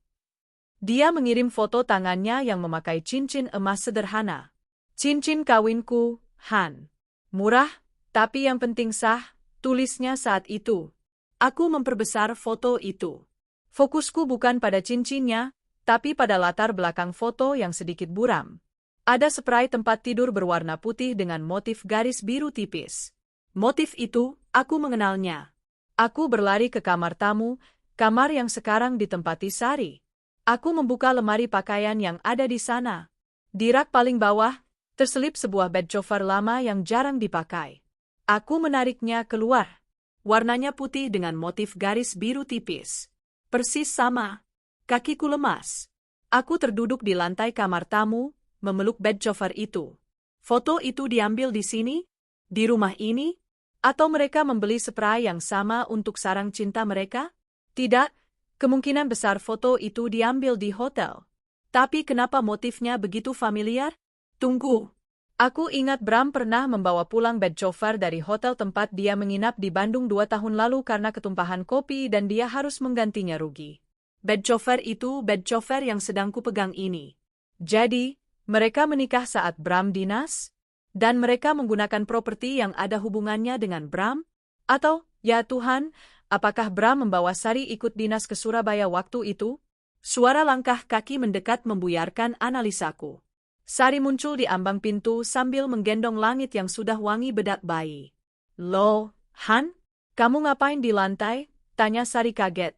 Dia mengirim foto tangannya yang memakai cincin emas sederhana. Cincin kawinku, Han. Murah, tapi yang penting sah, tulisnya saat itu. Aku memperbesar foto itu. Fokusku bukan pada cincinnya, tapi pada latar belakang foto yang sedikit buram. Ada spray tempat tidur berwarna putih dengan motif garis biru tipis. Motif itu, aku mengenalnya. Aku berlari ke kamar tamu, kamar yang sekarang ditempati Sari. Aku membuka lemari pakaian yang ada di sana. Di rak paling bawah, terselip sebuah bed cover lama yang jarang dipakai. Aku menariknya keluar. Warnanya putih dengan motif garis biru tipis. Persis sama. Kakiku lemas. Aku terduduk di lantai kamar tamu, memeluk bed cover itu. Foto itu diambil di sini? Di rumah ini? Atau mereka membeli spray yang sama untuk sarang cinta mereka? Tidak. Kemungkinan besar foto itu diambil di hotel. Tapi kenapa motifnya begitu familiar? Tunggu. Aku ingat Bram pernah membawa pulang bed cover dari hotel tempat dia menginap di Bandung 2 tahun lalu karena ketumpahan kopi dan dia harus menggantinya rugi. Bed cover itu bed cover yang sedang kupegang ini. Jadi, mereka menikah saat Bram dinas? Dan mereka menggunakan properti yang ada hubungannya dengan Bram? Atau, ya Tuhan, apakah Bram membawa Sari ikut dinas ke Surabaya waktu itu? Suara langkah kaki mendekat membuyarkan analisaku. Sari muncul di ambang pintu sambil menggendong langit yang sudah wangi bedak bayi. Loh, Han? Kamu ngapain di lantai? Tanya Sari kaget.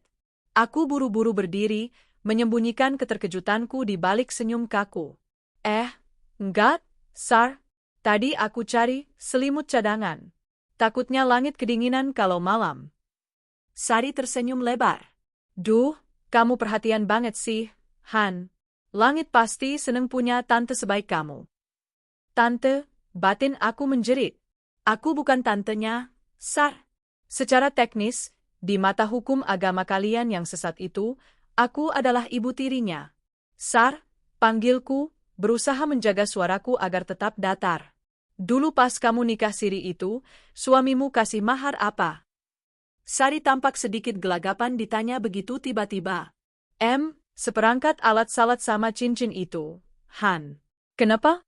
Aku buru-buru berdiri, menyembunyikan keterkejutanku di balik senyum kaku. Enggak, Sar. Tadi aku cari selimut cadangan. Takutnya langit kedinginan kalau malam. Sari tersenyum lebar. Duh, kamu perhatian banget sih, Han. Langit pasti seneng punya tante sebaik kamu. Tante, batin aku menjerit. Aku bukan tantenya, Sar. Secara teknis, di mata hukum agama kalian yang sesat itu, aku adalah ibu tirinya. Sar, panggilku, berusaha menjaga suaraku agar tetap datar. Dulu pas kamu nikah siri itu, suamimu kasih mahar apa? Sari tampak sedikit gelagapan ditanya begitu tiba-tiba. Seperangkat alat salat sama cincin itu, Han. Kenapa?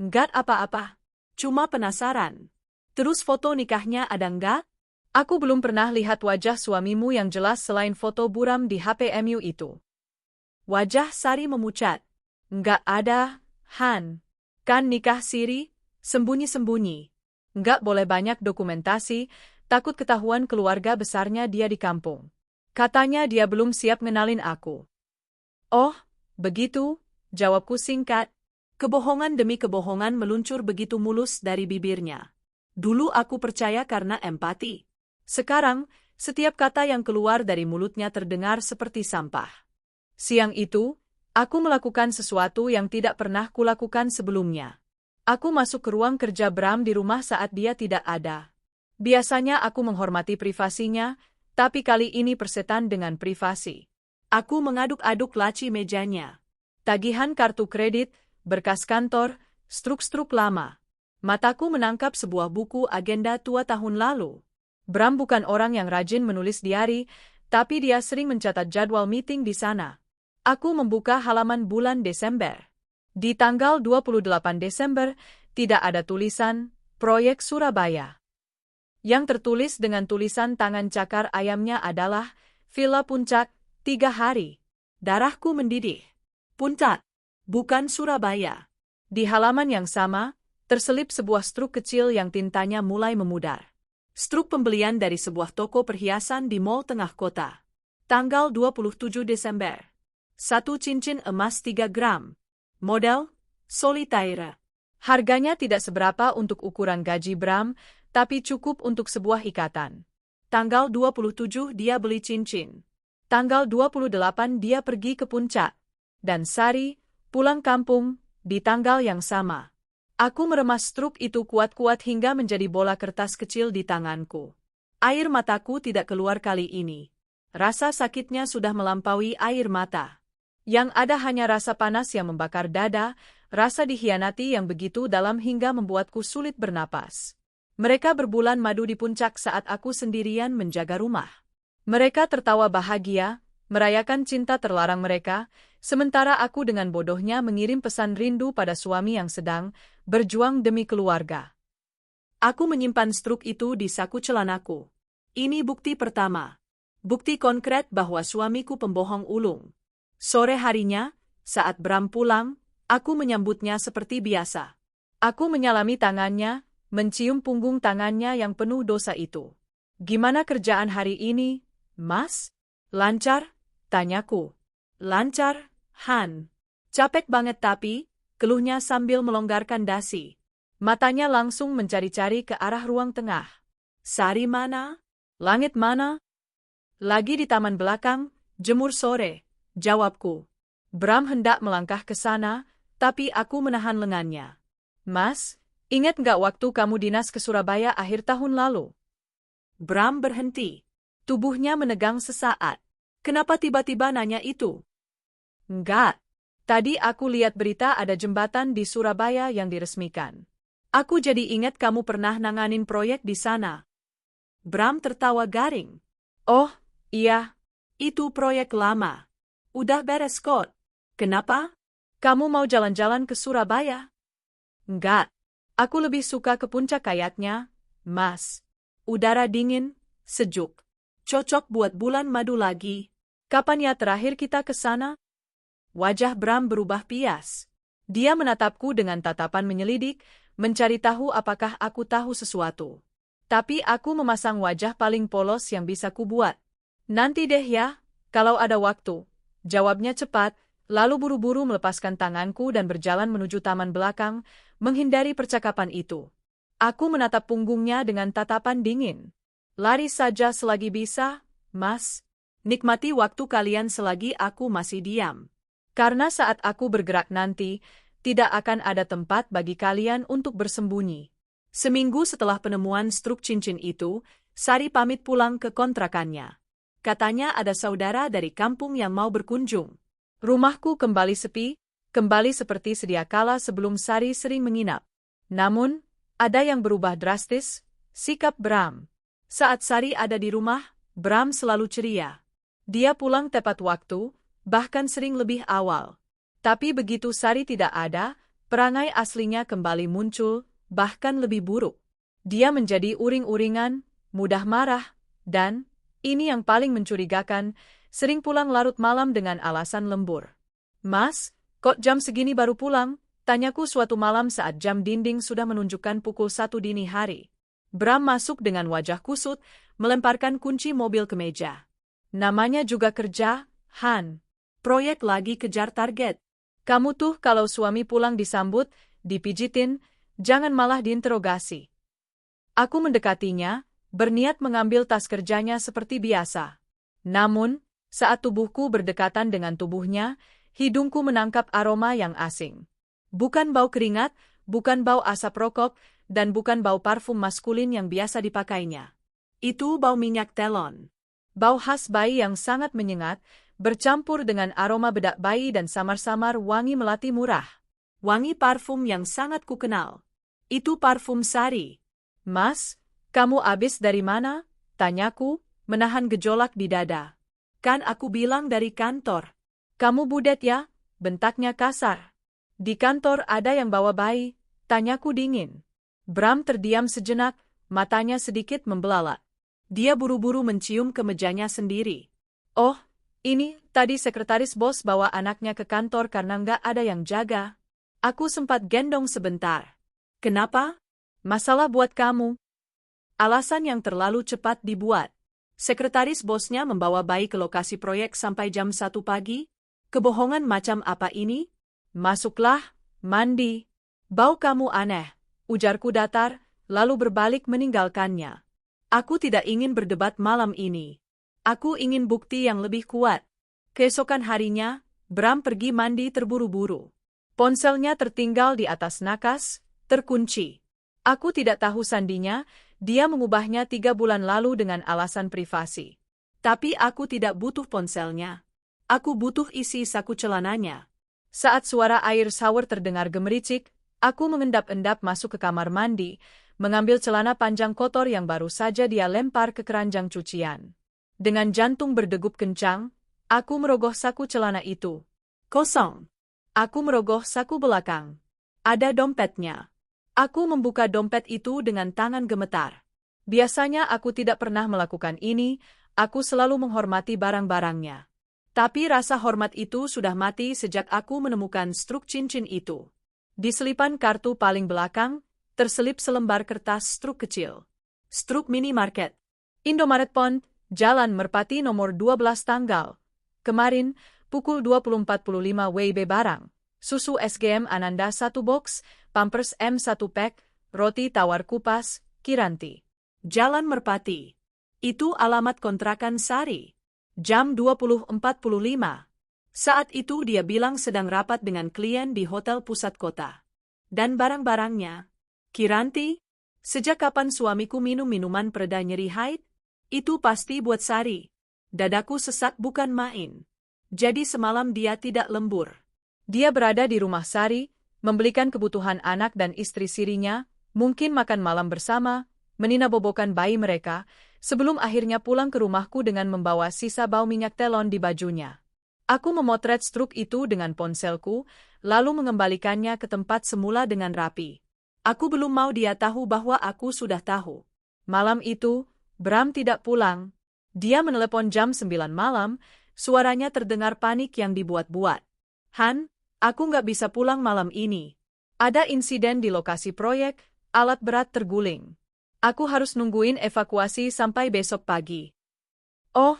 Enggak apa-apa. Cuma penasaran. Terus foto nikahnya ada enggak? Aku belum pernah lihat wajah suamimu yang jelas selain foto buram di HPMU itu. Wajah Sari memucat. Enggak ada, Han. Kan nikah siri, sembunyi-sembunyi. Enggak boleh banyak dokumentasi, takut ketahuan keluarga besarnya dia di kampung. Katanya dia belum siap ngenalin aku. Oh, begitu, jawabku singkat. Kebohongan demi kebohongan meluncur begitu mulus dari bibirnya. Dulu aku percaya karena empati. Sekarang, setiap kata yang keluar dari mulutnya terdengar seperti sampah. Siang itu, aku melakukan sesuatu yang tidak pernah kulakukan sebelumnya. Aku masuk ke ruang kerja Bram di rumah saat dia tidak ada. Biasanya aku menghormati privasinya, tapi kali ini persetan dengan privasi. Aku mengaduk-aduk laci mejanya. Tagihan kartu kredit, berkas kantor, struk-struk lama. Mataku menangkap sebuah buku agenda tua tahun lalu. Bram bukan orang yang rajin menulis diari, tapi dia sering mencatat jadwal meeting di sana. Aku membuka halaman bulan Desember. Di tanggal 28 Desember, tidak ada tulisan, Proyek Surabaya. Yang tertulis dengan tulisan tangan cakar ayamnya adalah, Villa Puncak, 3 hari. Darahku mendidih. Puncak, bukan Surabaya. Di halaman yang sama, terselip sebuah struk kecil yang tintanya mulai memudar. Struk pembelian dari sebuah toko perhiasan di Mall Tengah Kota. Tanggal 27 Desember. 1 cincin emas 3 gram. Model, Solitaire. Harganya tidak seberapa untuk ukuran gaji Bram, tapi cukup untuk sebuah ikatan. Tanggal 27 dia beli cincin. Tanggal 28 dia pergi ke puncak. Dan Sari, pulang kampung, di tanggal yang sama. Aku meremas struk itu kuat-kuat hingga menjadi bola kertas kecil di tanganku. Air mataku tidak keluar kali ini. Rasa sakitnya sudah melampaui air mata. Yang ada hanya rasa panas yang membakar dada, rasa dikhianati yang begitu dalam hingga membuatku sulit bernapas. Mereka berbulan madu di puncak saat aku sendirian menjaga rumah. Mereka tertawa bahagia, merayakan cinta terlarang mereka, sementara aku dengan bodohnya mengirim pesan rindu pada suami yang sedang berjuang demi keluarga. Aku menyimpan struk itu di saku celanaku. Ini bukti pertama. Bukti konkret bahwa suamiku pembohong ulung. Sore harinya, saat Bram pulang, aku menyambutnya seperti biasa. Aku menyalami tangannya, mencium punggung tangannya yang penuh dosa itu. Gimana kerjaan hari ini, Mas? Lancar? Tanyaku. Lancar, Han. Capek banget tapi, keluhnya sambil melonggarkan dasi. Matanya langsung mencari-cari ke arah ruang tengah. Sari mana? Langit mana? Lagi di taman belakang, jemur sore. Jawabku. Bram hendak melangkah ke sana, tapi aku menahan lengannya. Mas, ingat nggak waktu kamu dinas ke Surabaya akhir tahun lalu? Bram berhenti. Tubuhnya menegang sesaat. Kenapa tiba-tiba nanya itu? Enggak. Tadi aku lihat berita ada jembatan di Surabaya yang diresmikan. Aku jadi ingat kamu pernah nanganin proyek di sana. Bram tertawa garing. Oh, iya. Itu proyek lama. Udah beres kok. Kenapa? Kamu mau jalan-jalan ke Surabaya? Enggak. Aku lebih suka ke puncak kayaknya, Mas. Udara dingin, sejuk. Cocok buat bulan madu lagi. Kapan ya terakhir kita ke sana? Wajah Bram berubah pias. Dia menatapku dengan tatapan menyelidik, mencari tahu apakah aku tahu sesuatu. Tapi aku memasang wajah paling polos yang bisa kubuat. Nanti deh ya, kalau ada waktu. Jawabnya cepat, lalu buru-buru melepaskan tanganku dan berjalan menuju taman belakang, menghindari percakapan itu. Aku menatap punggungnya dengan tatapan dingin. Lari saja selagi bisa, Mas. Nikmati waktu kalian selagi aku masih diam. Karena saat aku bergerak nanti, tidak akan ada tempat bagi kalian untuk bersembunyi. Seminggu setelah penemuan struk cincin itu, Sari pamit pulang ke kontrakannya. Katanya ada saudara dari kampung yang mau berkunjung. Rumahku kembali sepi, kembali seperti sedia kala sebelum Sari sering menginap. Namun, ada yang berubah drastis, sikap Bram. Saat Sari ada di rumah, Bram selalu ceria. Dia pulang tepat waktu, bahkan sering lebih awal. Tapi begitu Sari tidak ada, perangai aslinya kembali muncul, bahkan lebih buruk. Dia menjadi uring-uringan, mudah marah, dan, ini yang paling mencurigakan, sering pulang larut malam dengan alasan lembur. Mas, kok jam segini baru pulang? Tanyaku suatu malam saat jam dinding sudah menunjukkan pukul 1 dini hari. Bram masuk dengan wajah kusut, melemparkan kunci mobil ke meja. Namanya juga kerja, Han. Proyek lagi kejar target. Kamu tuh kalau suami pulang disambut, dipijitin, jangan malah diinterogasi. Aku mendekatinya, berniat mengambil tas kerjanya seperti biasa. Namun, saat tubuhku berdekatan dengan tubuhnya, hidungku menangkap aroma yang asing. Bukan bau keringat, bukan bau asap rokok, dan bukan bau parfum maskulin yang biasa dipakainya. Itu bau minyak telon. Bau khas bayi yang sangat menyengat, bercampur dengan aroma bedak bayi dan samar-samar wangi melati murah. Wangi parfum yang sangat kukenal. Itu parfum Sari. Mas, kamu abis dari mana? Tanyaku, menahan gejolak di dada. Kan aku bilang dari kantor. Kamu budet ya? Bentaknya kasar. Di kantor ada yang bawa bayi, tanyaku dingin. Bram terdiam sejenak, matanya sedikit membelalak. Dia buru-buru mencium kemejanya sendiri. Oh, ini, tadi sekretaris bos bawa anaknya ke kantor karena nggak ada yang jaga. Aku sempat gendong sebentar. Kenapa? Masalah buat kamu. Alasan yang terlalu cepat dibuat. Sekretaris bosnya membawa bayi ke lokasi proyek sampai jam 1 pagi? Kebohongan macam apa ini? Masuklah, mandi. Bau kamu aneh, ujarku datar, lalu berbalik meninggalkannya. Aku tidak ingin berdebat malam ini. Aku ingin bukti yang lebih kuat. Keesokan harinya, Bram pergi mandi terburu-buru. Ponselnya tertinggal di atas nakas, terkunci. Aku tidak tahu sandinya, dia mengubahnya 3 bulan lalu dengan alasan privasi. Tapi aku tidak butuh ponselnya. Aku butuh isi saku celananya. Saat suara air shower terdengar gemericik, aku mengendap-endap masuk ke kamar mandi, mengambil celana panjang kotor yang baru saja dia lempar ke keranjang cucian. Dengan jantung berdegup kencang, aku merogoh saku celana itu. Kosong. Aku merogoh saku belakang. Ada dompetnya. Aku membuka dompet itu dengan tangan gemetar. Biasanya aku tidak pernah melakukan ini, aku selalu menghormati barang-barangnya. Tapi rasa hormat itu sudah mati sejak aku menemukan struk cincin itu. Di selipan kartu paling belakang, terselip selembar kertas struk kecil. Struk minimarket. Indomaret Pond, Jalan Merpati nomor 12 tanggal. Kemarin, pukul 20.45 WIB barang. Susu SGM Ananda 1 box, Pampers M1 pack, roti tawar kupas, Kiranti. Jalan Merpati. Itu alamat kontrakan Sari. Jam 20.45. Saat itu dia bilang sedang rapat dengan klien di hotel pusat kota. Dan barang-barangnya. Kiranti, sejak kapan suamiku minum minuman pereda nyeri haid? Itu pasti buat Sari. Dadaku sesak bukan main. Jadi semalam dia tidak lembur. Dia berada di rumah Sari, membelikan kebutuhan anak dan istri sirinya, mungkin makan malam bersama, meninabobokan bayi mereka, sebelum akhirnya pulang ke rumahku dengan membawa sisa bau minyak telon di bajunya. Aku memotret struk itu dengan ponselku, lalu mengembalikannya ke tempat semula dengan rapi. Aku belum mau dia tahu bahwa aku sudah tahu. Malam itu, Bram tidak pulang. Dia menelepon jam 9 malam, suaranya terdengar panik yang dibuat-buat. Han, aku nggak bisa pulang malam ini. Ada insiden di lokasi proyek, alat berat terguling. Aku harus nungguin evakuasi sampai besok pagi. Oh,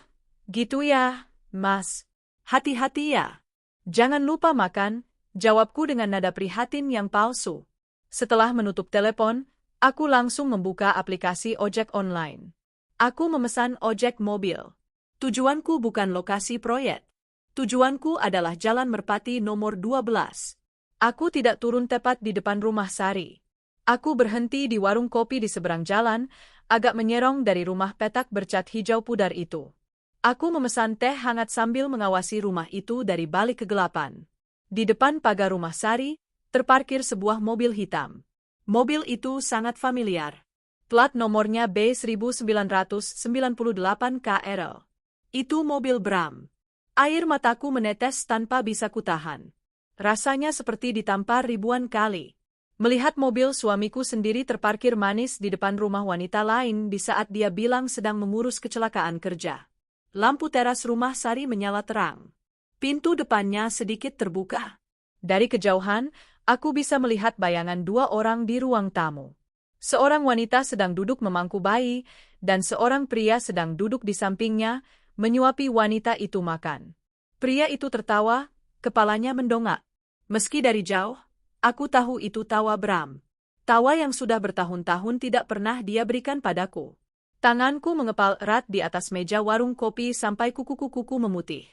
gitu ya, Mas. Hati-hati ya. Jangan lupa makan, jawabku dengan nada prihatin yang palsu. Setelah menutup telepon, aku langsung membuka aplikasi ojek online. Aku memesan ojek mobil. Tujuanku bukan lokasi proyek. Tujuanku adalah Jalan Merpati nomor 12. Aku tidak turun tepat di depan rumah Sari. Aku berhenti di warung kopi di seberang jalan, agak menyerong dari rumah petak bercat hijau pudar itu. Aku memesan teh hangat sambil mengawasi rumah itu dari balik kegelapan. Di depan pagar rumah Sari, terparkir sebuah mobil hitam. Mobil itu sangat familiar. Plat nomornya B1998 KRL. Itu mobil Bram. Air mataku menetes tanpa bisa kutahan. Rasanya seperti ditampar ribuan kali. Melihat mobil suamiku sendiri terparkir manis di depan rumah wanita lain di saat dia bilang sedang mengurus kecelakaan kerja. Lampu teras rumah Sari menyala terang. Pintu depannya sedikit terbuka. Dari kejauhan, aku bisa melihat bayangan dua orang di ruang tamu. Seorang wanita sedang duduk memangku bayi, dan seorang pria sedang duduk di sampingnya, menyuapi wanita itu makan. Pria itu tertawa, kepalanya mendongak. Meski dari jauh, aku tahu itu tawa Bram. Tawa yang sudah bertahun-tahun tidak pernah dia berikan padaku. Tanganku mengepal erat di atas meja warung kopi sampai kuku-kukuku memutih.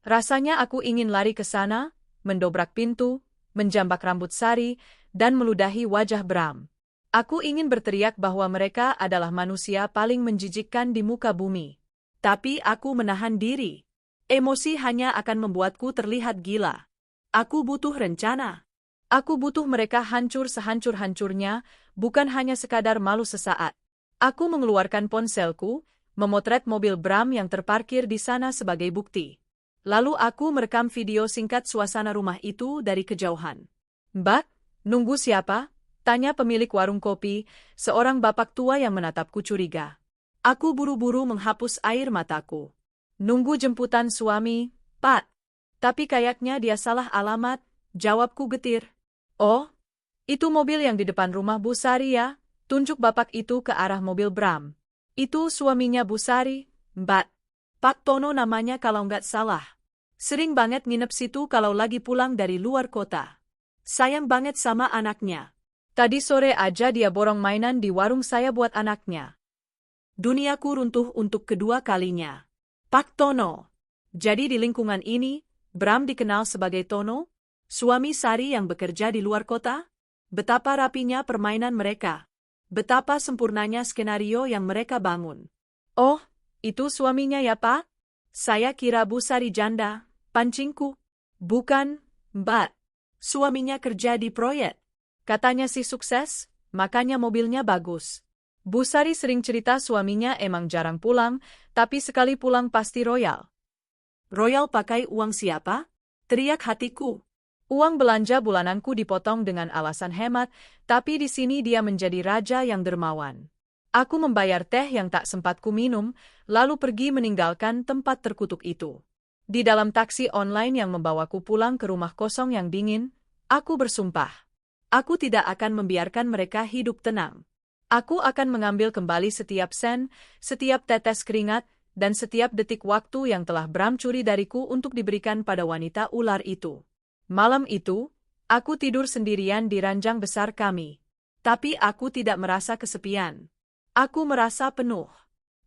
Rasanya aku ingin lari ke sana, mendobrak pintu, menjambak rambut Sari, dan meludahi wajah Bram. Aku ingin berteriak bahwa mereka adalah manusia paling menjijikkan di muka bumi. Tapi aku menahan diri. Emosi hanya akan membuatku terlihat gila. Aku butuh rencana. Aku butuh mereka hancur sehancur-hancurnya, bukan hanya sekadar malu sesaat. Aku mengeluarkan ponselku, memotret mobil Bram yang terparkir di sana sebagai bukti. Lalu aku merekam video singkat suasana rumah itu dari kejauhan. "Mbak, nunggu siapa?" tanya pemilik warung kopi, seorang bapak tua yang menatapku curiga. Aku buru-buru menghapus air mataku. "Nunggu jemputan suami, Pak." "Tapi kayaknya dia salah alamat," jawabku getir. "Oh, itu mobil yang di depan rumah Bu Sari ya?" tunjuk bapak itu ke arah mobil Bram. "Itu suaminya Bu Sari, Mbak. Pak Tono namanya kalau nggak salah. Sering banget nginep situ kalau lagi pulang dari luar kota. Sayang banget sama anaknya. Tadi sore aja dia borong mainan di warung saya buat anaknya." Duniaku runtuh untuk kedua kalinya. Pak Tono. Jadi di lingkungan ini, Bram dikenal sebagai Tono, suami Sari yang bekerja di luar kota? Betapa rapinya permainan mereka. Betapa sempurnanya skenario yang mereka bangun. "Oh, itu suaminya ya, Pak? Saya kira Bu Sari janda, pancingku." "Bukan, Mbak. Suaminya kerja di proyek. Katanya sih sukses, makanya mobilnya bagus." Bu Sari sering cerita suaminya emang jarang pulang, tapi sekali pulang pasti royal. "Royal pakai uang siapa?" teriak hatiku. Uang belanja bulananku dipotong dengan alasan hemat, tapi di sini dia menjadi raja yang dermawan. Aku membayar teh yang tak sempat ku minum, lalu pergi meninggalkan tempat terkutuk itu. Di dalam taksi online yang membawaku pulang ke rumah kosong yang dingin, aku bersumpah. Aku tidak akan membiarkan mereka hidup tenang. Aku akan mengambil kembali setiap sen, setiap tetes keringat, dan setiap detik waktu yang telah Bram curi dariku untuk diberikan pada wanita ular itu. Malam itu, aku tidur sendirian di ranjang besar kami. Tapi aku tidak merasa kesepian. Aku merasa penuh.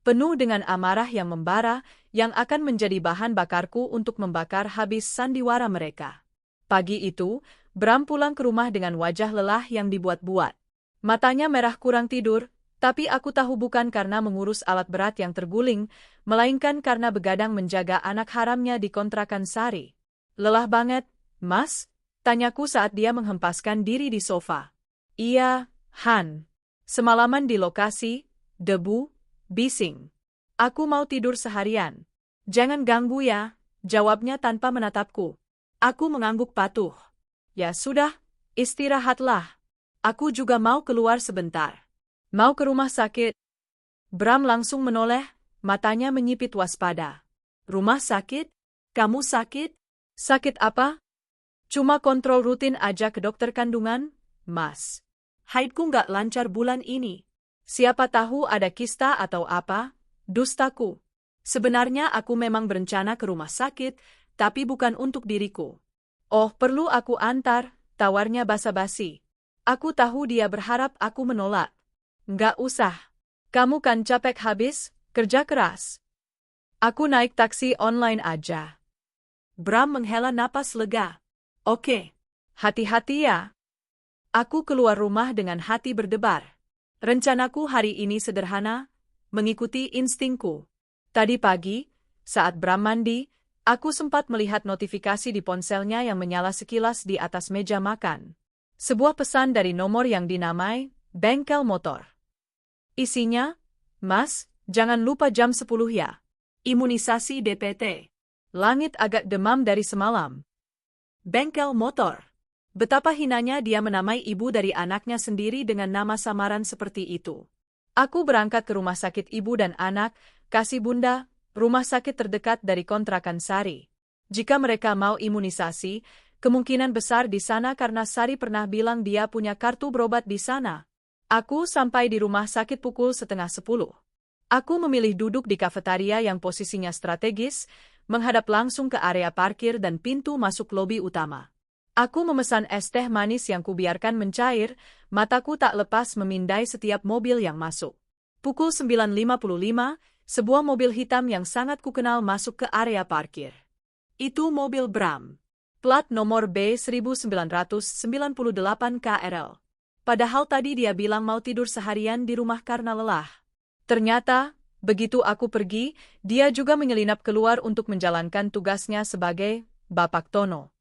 Penuh dengan amarah yang membara, yang akan menjadi bahan bakarku untuk membakar habis sandiwara mereka. Pagi itu, Bram pulang ke rumah dengan wajah lelah yang dibuat-buat. Matanya merah kurang tidur, tapi aku tahu bukan karena mengurus alat berat yang terguling, melainkan karena begadang menjaga anak haramnya di kontrakan Sari. "Lelah banget, Mas?" tanyaku saat dia menghempaskan diri di sofa. "Iya, Han. Semalaman di lokasi, debu, bising. Aku mau tidur seharian." "Jangan ganggu ya," jawabnya tanpa menatapku. Aku mengangguk patuh. "Ya sudah, istirahatlah. Aku juga mau keluar sebentar." "Mau ke rumah sakit?" Bram langsung menoleh, matanya menyipit waspada. "Rumah sakit? Kamu sakit?" "Sakit apa?" "Cuma kontrol rutin aja ke dokter kandungan, Mas. Haidku nggak lancar bulan ini. Siapa tahu ada kista atau apa?" Dustaku. Sebenarnya aku memang berencana ke rumah sakit, tapi bukan untuk diriku. "Oh, perlu aku antar?" tawarnya basa-basi. Aku tahu dia berharap aku menolak. Nggak usah. Kamu kan capek habis, kerja keras. Aku naik taksi online aja. Bram menghela napas lega. Oke. Hati-hati ya. Aku keluar rumah dengan hati berdebar. Rencanaku hari ini sederhana, mengikuti instingku. Tadi pagi, saat Bram mandi, aku sempat melihat notifikasi di ponselnya yang menyala sekilas di atas meja makan. Sebuah pesan dari nomor yang dinamai bengkel motor. Isinya, "Mas, jangan lupa jam 10 ya. Imunisasi DPT. Langit agak demam dari semalam." Bengkel motor. Betapa hinanya dia menamai ibu dari anaknya sendiri dengan nama samaran seperti itu. Aku berangkat ke rumah sakit ibu dan anak, kasih bunda, rumah sakit terdekat dari kontrakan Sari. Jika mereka mau imunisasi, kemungkinan besar di sana karena Sari pernah bilang dia punya kartu berobat di sana. Aku sampai di rumah sakit pukul 9:30. Aku memilih duduk di kafetaria yang posisinya strategis, menghadap langsung ke area parkir dan pintu masuk lobi utama. Aku memesan es teh manis yang kubiarkan mencair, mataku tak lepas memindai setiap mobil yang masuk. Pukul 9:55, sebuah mobil hitam yang sangat kukenal masuk ke area parkir. Itu mobil Bram. Plat nomor B1998 KRL. Padahal tadi dia bilang mau tidur seharian di rumah karena lelah. Ternyata, begitu aku pergi, dia juga menyelinap keluar untuk menjalankan tugasnya sebagai Bapak Tono.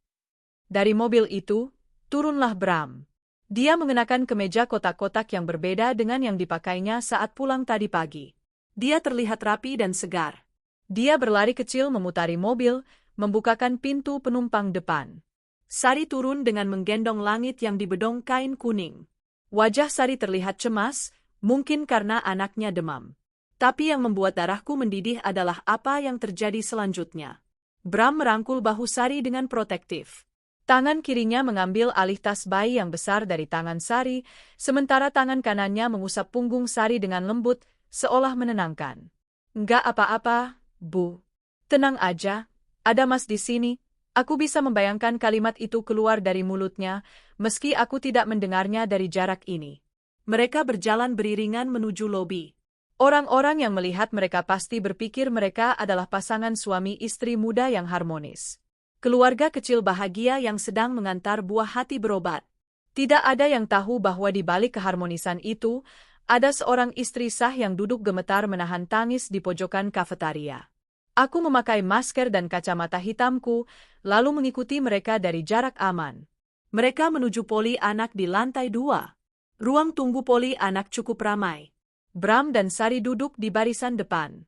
Dari mobil itu, turunlah Bram. Dia mengenakan kemeja kotak-kotak yang berbeda dengan yang dipakainya saat pulang tadi pagi. Dia terlihat rapi dan segar. Dia berlari kecil memutari mobil, membukakan pintu penumpang depan. Sari turun dengan menggendong Langit yang dibedong kain kuning. Wajah Sari terlihat cemas, mungkin karena anaknya demam. Tapi yang membuat darahku mendidih adalah apa yang terjadi selanjutnya. Bram merangkul bahu Sari dengan protektif. Tangan kirinya mengambil alih tas bayi yang besar dari tangan Sari, sementara tangan kanannya mengusap punggung Sari dengan lembut, seolah menenangkan. "Nggak apa-apa, Bu. Tenang aja, ada Mas di sini." Aku bisa membayangkan kalimat itu keluar dari mulutnya, meski aku tidak mendengarnya dari jarak ini. Mereka berjalan beriringan menuju lobi. Orang-orang yang melihat mereka pasti berpikir mereka adalah pasangan suami istri muda yang harmonis. Keluarga kecil bahagia yang sedang mengantar buah hati berobat. Tidak ada yang tahu bahwa di balik keharmonisan itu, ada seorang istri sah yang duduk gemetar menahan tangis di pojokan kafetaria. Aku memakai masker dan kacamata hitamku, lalu mengikuti mereka dari jarak aman. Mereka menuju poli anak di lantai 2. Ruang tunggu poli anak cukup ramai. Bram dan Sari duduk di barisan depan.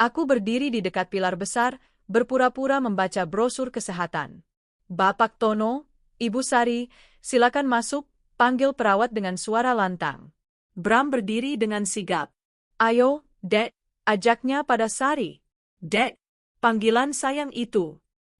Aku berdiri di dekat pilar besar, berpura-pura membaca brosur kesehatan. "Bapak Tono, Ibu Sari, silakan masuk," panggil perawat dengan suara lantang. Bram berdiri dengan sigap. "Ayo, Dek," ajaknya pada Sari. "Dek," panggilan sayang itu.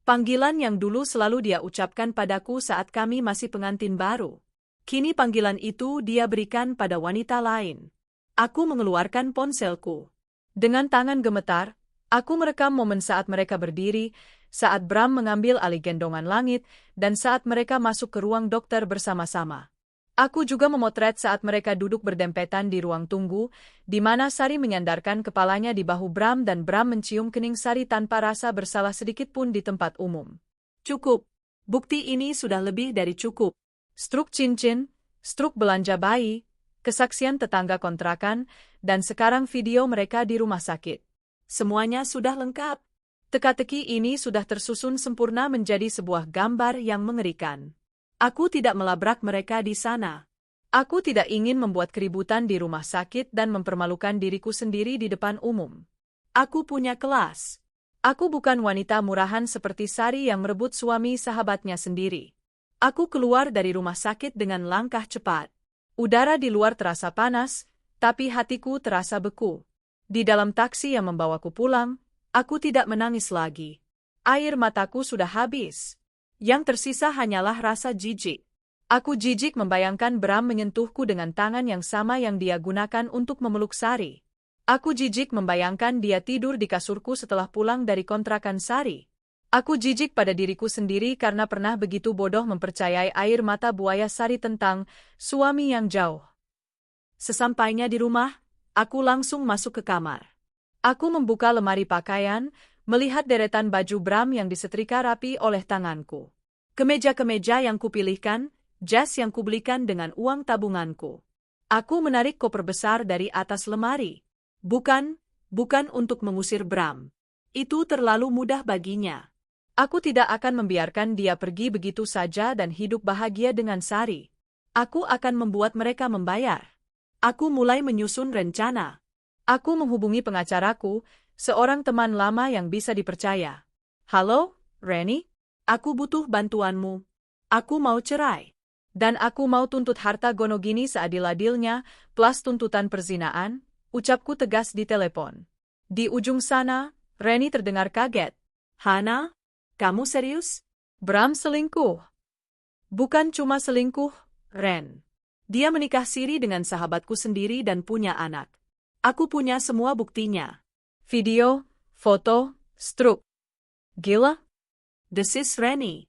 Panggilan yang dulu selalu dia ucapkan padaku saat kami masih pengantin baru. Kini panggilan itu dia berikan pada wanita lain. Aku mengeluarkan ponselku. Dengan tangan gemetar, aku merekam momen saat mereka berdiri, saat Bram mengambil alih gendongan Langit, dan saat mereka masuk ke ruang dokter bersama-sama. Aku juga memotret saat mereka duduk berdempetan di ruang tunggu, di mana Sari menyandarkan kepalanya di bahu Bram dan Bram mencium kening Sari tanpa rasa bersalah sedikit pun di tempat umum. Cukup. Bukti ini sudah lebih dari cukup. Struk cincin, struk belanja bayi, kesaksian tetangga kontrakan, dan sekarang video mereka di rumah sakit. Semuanya sudah lengkap. Teka-teki ini sudah tersusun sempurna menjadi sebuah gambar yang mengerikan. Aku tidak melabrak mereka di sana. Aku tidak ingin membuat keributan di rumah sakit dan mempermalukan diriku sendiri di depan umum. Aku punya kelas. Aku bukan wanita murahan seperti Sari yang merebut suami sahabatnya sendiri. Aku keluar dari rumah sakit dengan langkah cepat. Udara di luar terasa panas, tapi hatiku terasa beku. Di dalam taksi yang membawaku pulang, aku tidak menangis lagi. Air mataku sudah habis. Yang tersisa hanyalah rasa jijik. Aku jijik membayangkan Bram menyentuhku dengan tangan yang sama yang dia gunakan untuk memeluk Sari. Aku jijik membayangkan dia tidur di kasurku setelah pulang dari kontrakan Sari. Aku jijik pada diriku sendiri karena pernah begitu bodoh mempercayai air mata buaya sari tentang suami yang jauh. Sesampainya di rumah, aku langsung masuk ke kamar. Aku membuka lemari pakaian, melihat deretan baju Bram yang disetrika rapi oleh tanganku. Kemeja-kemeja yang kupilihkan, jas yang kubelikan dengan uang tabunganku. Aku menarik koper besar dari atas lemari. Bukan untuk mengusir Bram. Itu terlalu mudah baginya. Aku tidak akan membiarkan dia pergi begitu saja dan hidup bahagia dengan Sari. Aku akan membuat mereka membayar. Aku mulai menyusun rencana. Aku menghubungi pengacaraku, seorang teman lama yang bisa dipercaya. Halo, Rennie? Aku butuh bantuanmu. Aku mau cerai. Dan aku mau tuntut harta Gonogini seadil-adilnya, plus tuntutan perzinaan, ucapku tegas di telepon. Di ujung sana, Rennie terdengar kaget. Hana, kamu serius? Bram selingkuh. Bukan cuma selingkuh, Ren. Dia menikah siri dengan sahabatku sendiri dan punya anak. Aku punya semua buktinya. Video, foto, struk. Gila? Desis Rennie.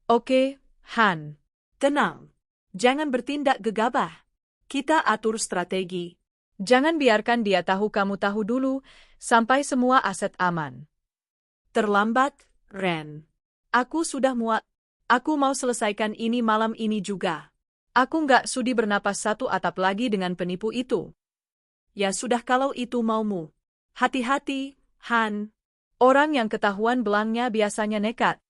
Oke, Han. Tenang. Jangan bertindak gegabah. Kita atur strategi. Jangan biarkan dia tahu kamu tahu dulu, sampai semua aset aman. Terlambat, Ren. Aku sudah muak. Aku mau selesaikan ini malam ini juga. Aku nggak sudi bernapas satu atap lagi dengan penipu itu. Ya sudah kalau itu maumu. Hati-hati, Han. Orang yang ketahuan belangnya biasanya nekat.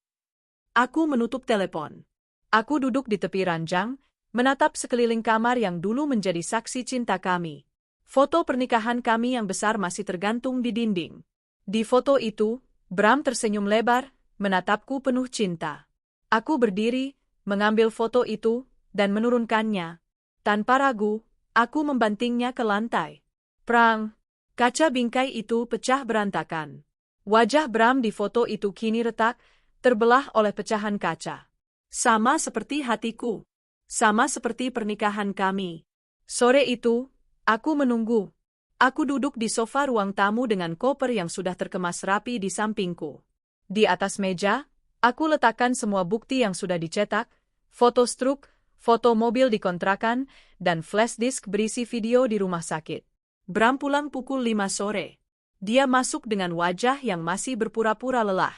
Aku menutup telepon. Aku duduk di tepi ranjang, menatap sekeliling kamar yang dulu menjadi saksi cinta kami. Foto pernikahan kami yang besar masih tergantung di dinding. Di foto itu, Bram tersenyum lebar, menatapku penuh cinta. Aku berdiri, mengambil foto itu, dan menurunkannya. Tanpa ragu, aku membantingnya ke lantai. Prang! Kaca bingkai itu pecah berantakan. Wajah Bram di foto itu kini retak, terbelah oleh pecahan kaca. Sama seperti hatiku. Sama seperti pernikahan kami. Sore itu, aku menunggu. Aku duduk di sofa ruang tamu dengan koper yang sudah terkemas rapi di sampingku. Di atas meja, aku letakkan semua bukti yang sudah dicetak, foto struk, foto mobil dikontrakan, dan flash disk berisi video di rumah sakit. Bram pulang pukul 5 sore. Dia masuk dengan wajah yang masih berpura-pura lelah.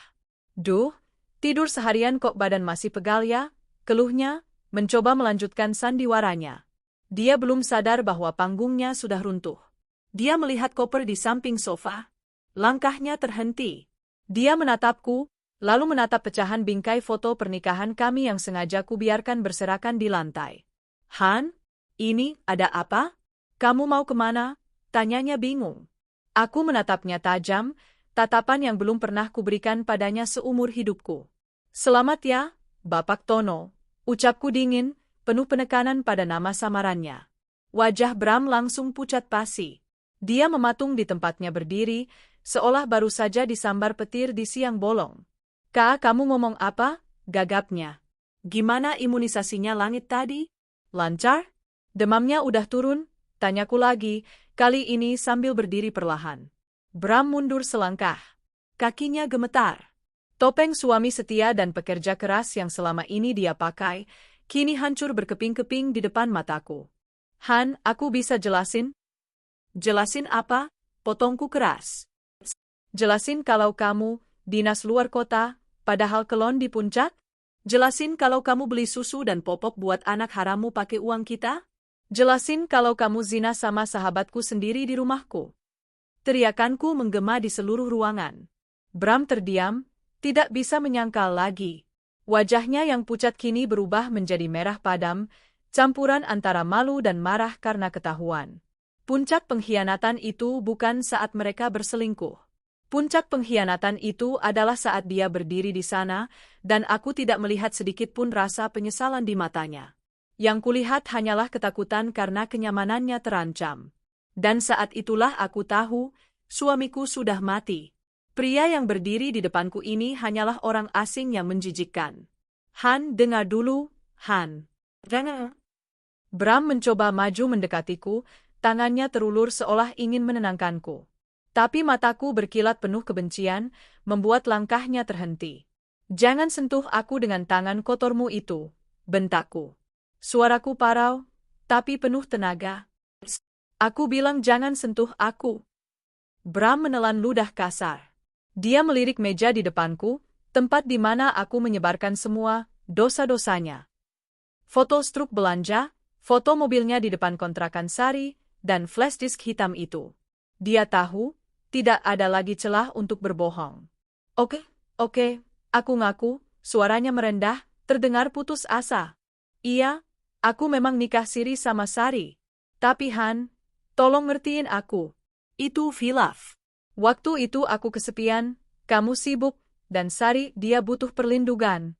Duh, tidur seharian kok badan masih pegal ya, keluhnya, mencoba melanjutkan sandiwaranya. Dia belum sadar bahwa panggungnya sudah runtuh. Dia melihat koper di samping sofa. Langkahnya terhenti. Dia menatapku, lalu menatap pecahan bingkai foto pernikahan kami yang sengaja kubiarkan berserakan di lantai. Han, ini ada apa? Kamu mau kemana? Tanyanya bingung. Aku menatapnya tajam, tatapan yang belum pernah kuberikan padanya seumur hidupku. Selamat ya, Bapak Tono, ucapku dingin, penuh penekanan pada nama samarannya. Wajah Bram langsung pucat pasi. Dia mematung di tempatnya berdiri, seolah baru saja disambar petir di siang bolong. Kak, kamu ngomong apa? Gagapnya. Gimana imunisasinya langit tadi? Lancar? Demamnya udah turun? Tanyaku lagi, kali ini sambil berdiri perlahan. Bram mundur selangkah. Kakinya gemetar. Topeng suami setia dan pekerja keras yang selama ini dia pakai, kini hancur berkeping-keping di depan mataku. Han, aku bisa jelasin? Jelasin apa? Potongku keras. Jelasin kalau kamu, dinas luar kota, padahal kelon di puncak? Jelasin kalau kamu beli susu dan popok buat anak harammu pakai uang kita? Jelasin kalau kamu zina sama sahabatku sendiri di rumahku. Teriakanku menggema di seluruh ruangan. Bram terdiam, tidak bisa menyangkal lagi. Wajahnya yang pucat kini berubah menjadi merah padam, campuran antara malu dan marah karena ketahuan. Puncak pengkhianatan itu bukan saat mereka berselingkuh. Puncak pengkhianatan itu adalah saat dia berdiri di sana, dan aku tidak melihat sedikit pun rasa penyesalan di matanya. Yang kulihat hanyalah ketakutan karena kenyamanannya terancam. Dan saat itulah aku tahu, suamiku sudah mati. Pria yang berdiri di depanku ini hanyalah orang asing yang menjijikkan. Han, dengar dulu, Han. Jangan. Bram mencoba maju mendekatiku, tangannya terulur seolah ingin menenangkanku. Tapi mataku berkilat penuh kebencian, membuat langkahnya terhenti. Jangan sentuh aku dengan tangan kotormu itu, bentakku. Suaraku parau, tapi penuh tenaga. Aku bilang jangan sentuh aku. Bram menelan ludah kasar. Dia melirik meja di depanku, tempat di mana aku menyebarkan semua dosa-dosanya. Foto struk belanja, foto mobilnya di depan kontrakan Sari, dan flash disk hitam itu. Dia tahu, tidak ada lagi celah untuk berbohong. Oke, aku ngaku, suaranya merendah, terdengar putus asa. Iya, aku memang nikah siri sama Sari. Tapi Han, tolong ngertiin aku. Itu khilaf. Waktu itu aku kesepian, kamu sibuk, dan Sari dia butuh perlindungan.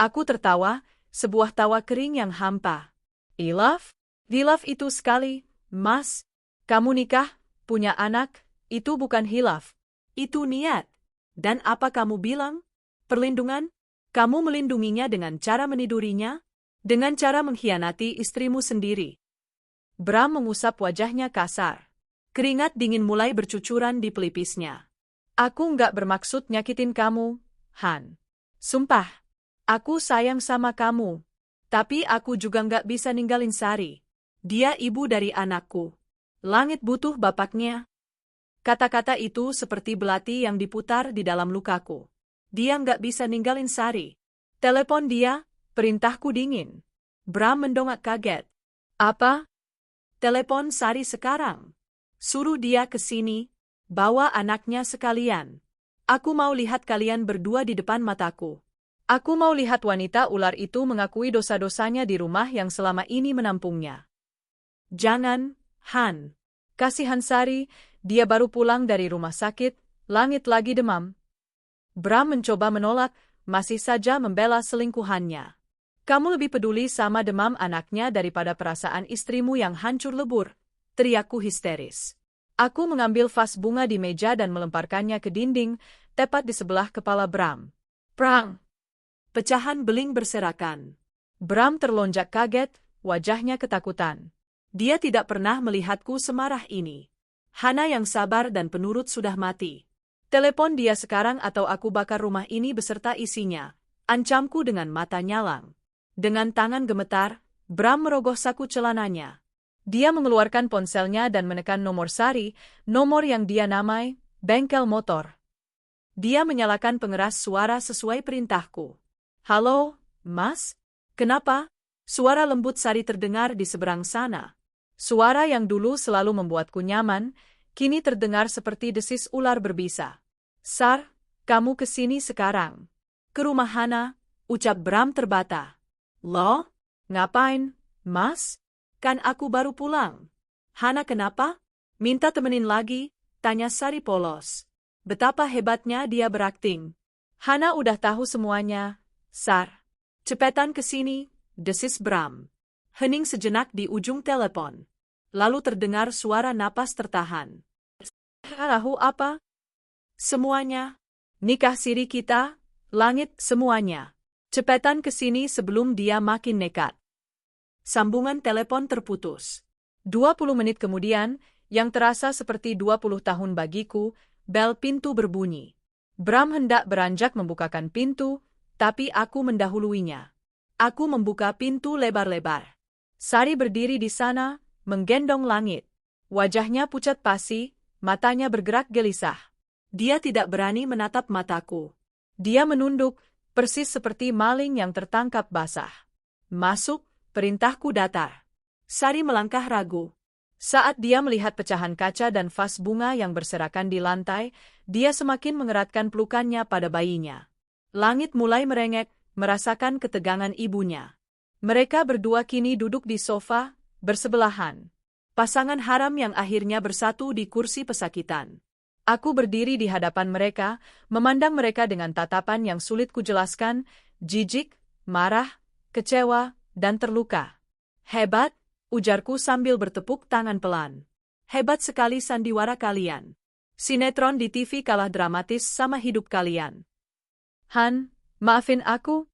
Aku tertawa, sebuah tawa kering yang hampa. Khilaf? Khilaf itu sekali, Mas. Kamu nikah, punya anak, itu bukan khilaf. Itu niat. Dan apa kamu bilang? Perlindungan? Kamu melindunginya dengan cara menidurinya? Dengan cara mengkhianati istrimu sendiri. Bram mengusap wajahnya kasar. Keringat dingin mulai bercucuran di pelipisnya. Aku nggak bermaksud nyakitin kamu, Han. Sumpah, aku sayang sama kamu. Tapi aku juga nggak bisa ninggalin Sari. Dia ibu dari anakku. Langit butuh bapaknya. Kata-kata itu seperti belati yang diputar di dalam lukaku. Dia nggak bisa ninggalin Sari. Telepon dia, perintahku dingin. Bram mendongak kaget. Apa? Telepon Sari sekarang. Suruh dia ke sini, bawa anaknya sekalian. Aku mau lihat kalian berdua di depan mataku. Aku mau lihat wanita ular itu mengakui dosa-dosanya di rumah yang selama ini menampungnya. Jangan, Han. Kasihan Sari, dia baru pulang dari rumah sakit, langit lagi demam. Bram mencoba menolak, masih saja membela selingkuhannya. Kamu lebih peduli sama demam anaknya daripada perasaan istrimu yang hancur lebur, teriakku histeris. Aku mengambil vas bunga di meja dan melemparkannya ke dinding, tepat di sebelah kepala Bram. Prang! Pecahan beling berserakan. Bram terlonjak kaget, wajahnya ketakutan. Dia tidak pernah melihatku semarah ini. Hana yang sabar dan penurut sudah mati. Telepon dia sekarang atau aku bakar rumah ini beserta isinya, ancamku dengan mata nyalang. Dengan tangan gemetar, Bram merogoh saku celananya. Dia mengeluarkan ponselnya dan menekan nomor Sari, nomor yang dia namai, bengkel motor. Dia menyalakan pengeras suara sesuai perintahku. Halo, Mas? Kenapa? Suara lembut Sari terdengar di seberang sana. Suara yang dulu selalu membuatku nyaman, kini terdengar seperti desis ular berbisa. Sar, kamu ke sini sekarang. Ke rumah Hana, ucap Bram terbata. Loh? Ngapain, Mas? Kan aku baru pulang. Hana kenapa? Minta temenin lagi, tanya Sari polos. Betapa hebatnya dia berakting. Hana udah tahu semuanya, Sar. Cepetan ke sini, desis Bram. Hening sejenak di ujung telepon. Lalu terdengar suara napas tertahan. Tahu apa? Semuanya. Nikah siri kita, langit semuanya. Cepetan ke sini sebelum dia makin nekat. Sambungan telepon terputus. 20 menit kemudian, yang terasa seperti 20 tahun bagiku, bel pintu berbunyi. Bram hendak beranjak membukakan pintu, tapi aku mendahuluinya. Aku membuka pintu lebar-lebar. Sari berdiri di sana, menggendong langit. Wajahnya pucat pasi, matanya bergerak gelisah. Dia tidak berani menatap mataku. Dia menunduk, persis seperti maling yang tertangkap basah. Masuk, perintahku datar. Sari melangkah ragu. Saat dia melihat pecahan kaca dan vas bunga yang berserakan di lantai, dia semakin mengeratkan pelukannya pada bayinya. Langit mulai merengek, merasakan ketegangan ibunya. Mereka berdua kini duduk di sofa, bersebelahan. Pasangan haram yang akhirnya bersatu di kursi pesakitan. Aku berdiri di hadapan mereka, memandang mereka dengan tatapan yang sulit kujelaskan, jijik, marah, kecewa, dan terluka. Hebat, ujarku sambil bertepuk tangan pelan. Hebat sekali sandiwara kalian. Sinetron di TV kalah dramatis sama hidup kalian. Han, maafin aku.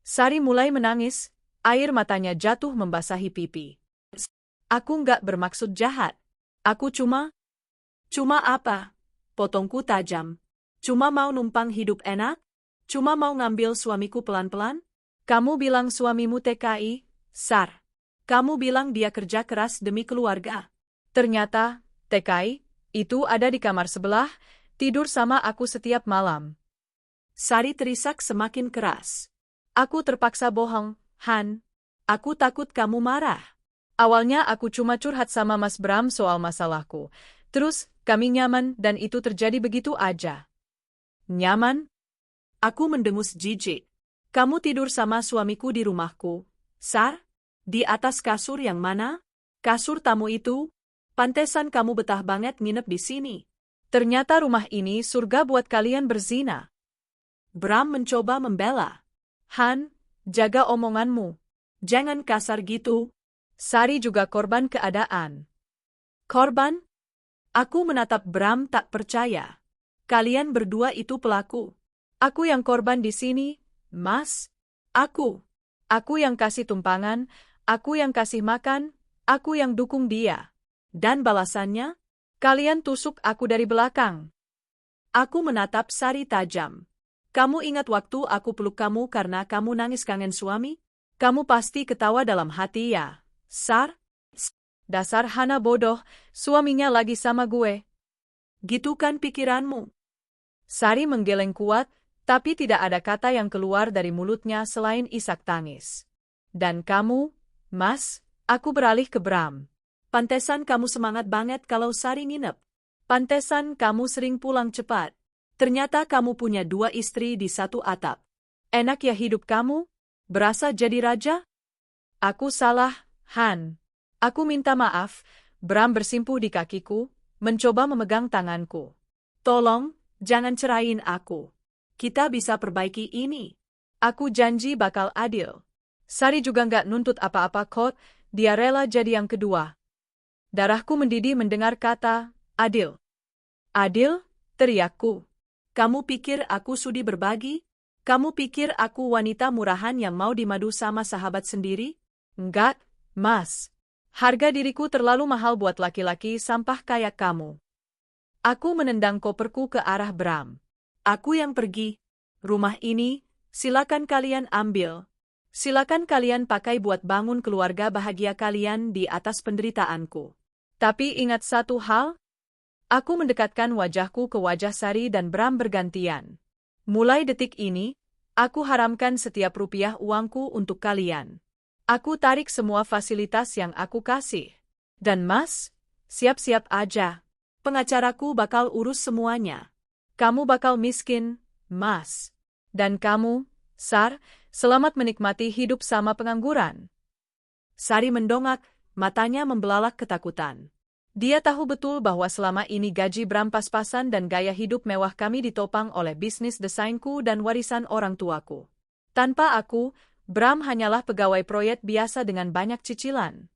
Sari mulai menangis, air matanya jatuh membasahi pipi. Aku nggak bermaksud jahat. Aku cuma... Cuma apa? Potongku tajam. Cuma mau numpang hidup enak? Cuma mau ngambil suamiku pelan-pelan? Kamu bilang suamimu TKI, Sar. Kamu bilang dia kerja keras demi keluarga. Ternyata, TKI, itu ada di kamar sebelah, tidur sama aku setiap malam. Sari terisak semakin keras. Aku terpaksa bohong, Han. Aku takut kamu marah. Awalnya aku cuma curhat sama Mas Bram soal masalahku. Terus, kami nyaman dan itu terjadi begitu aja. Nyaman? Aku mendengus jijik. Kamu tidur sama suamiku di rumahku. Sar? Di atas kasur yang mana? Kasur tamu itu? Pantesan kamu betah banget nginep di sini. Ternyata rumah ini surga buat kalian berzina. Bram mencoba membela. Han, jaga omonganmu. Jangan kasar gitu. Sari juga korban keadaan. Korban? Aku menatap Bram tak percaya. Kalian berdua itu pelaku. Aku yang korban di sini, Mas. Aku. Aku yang kasih tumpangan, aku yang kasih makan, aku yang dukung dia. Dan balasannya? Kalian tusuk aku dari belakang. Aku menatap Sari tajam. Kamu ingat waktu aku peluk kamu karena kamu nangis kangen suami? Kamu pasti ketawa dalam hati ya, Sar? Dasar Hana bodoh, suaminya lagi sama gue. Gitu kan pikiranmu? Sari menggeleng kuat, tapi tidak ada kata yang keluar dari mulutnya selain isak tangis. Dan kamu, Mas, aku beralih ke Bram. Pantesan kamu semangat banget kalau Sari nginep. Pantesan kamu sering pulang cepat. Ternyata kamu punya 2 istri di satu atap. Enak ya hidup kamu? Berasa jadi raja? Aku salah, Han. Aku minta maaf. Bram bersimpuh di kakiku, mencoba memegang tanganku. Tolong, jangan cerahin aku. Kita bisa perbaiki ini. Aku janji bakal adil. Sari juga nggak nuntut apa-apa kok, dia rela jadi yang kedua. Darahku mendidih mendengar kata, adil. Adil? Teriakku. Kamu pikir aku sudi berbagi? Kamu pikir aku wanita murahan yang mau dimadu sama sahabat sendiri? Enggak, Mas. Harga diriku terlalu mahal buat laki-laki sampah kayak kamu. Aku menendang koperku ke arah Bram. Aku yang pergi. Rumah ini, silakan kalian ambil. Silakan kalian pakai buat bangun keluarga bahagia kalian di atas penderitaanku. Tapi ingat satu hal, aku mendekatkan wajahku ke wajah Sari dan Bram bergantian. Mulai detik ini, aku haramkan setiap rupiah uangku untuk kalian. Aku tarik semua fasilitas yang aku kasih. Dan Mas, siap-siap aja. Pengacaraku bakal urus semuanya. Kamu bakal miskin, Mas. Dan kamu, Sar, selamat menikmati hidup sama pengangguran. Sari mendongak, matanya membelalak ketakutan. Dia tahu betul bahwa selama ini gaji Bram pas-pasan dan gaya hidup mewah kami ditopang oleh bisnis desainku dan warisan orang tuaku. Tanpa aku, Bram hanyalah pegawai proyek biasa dengan banyak cicilan.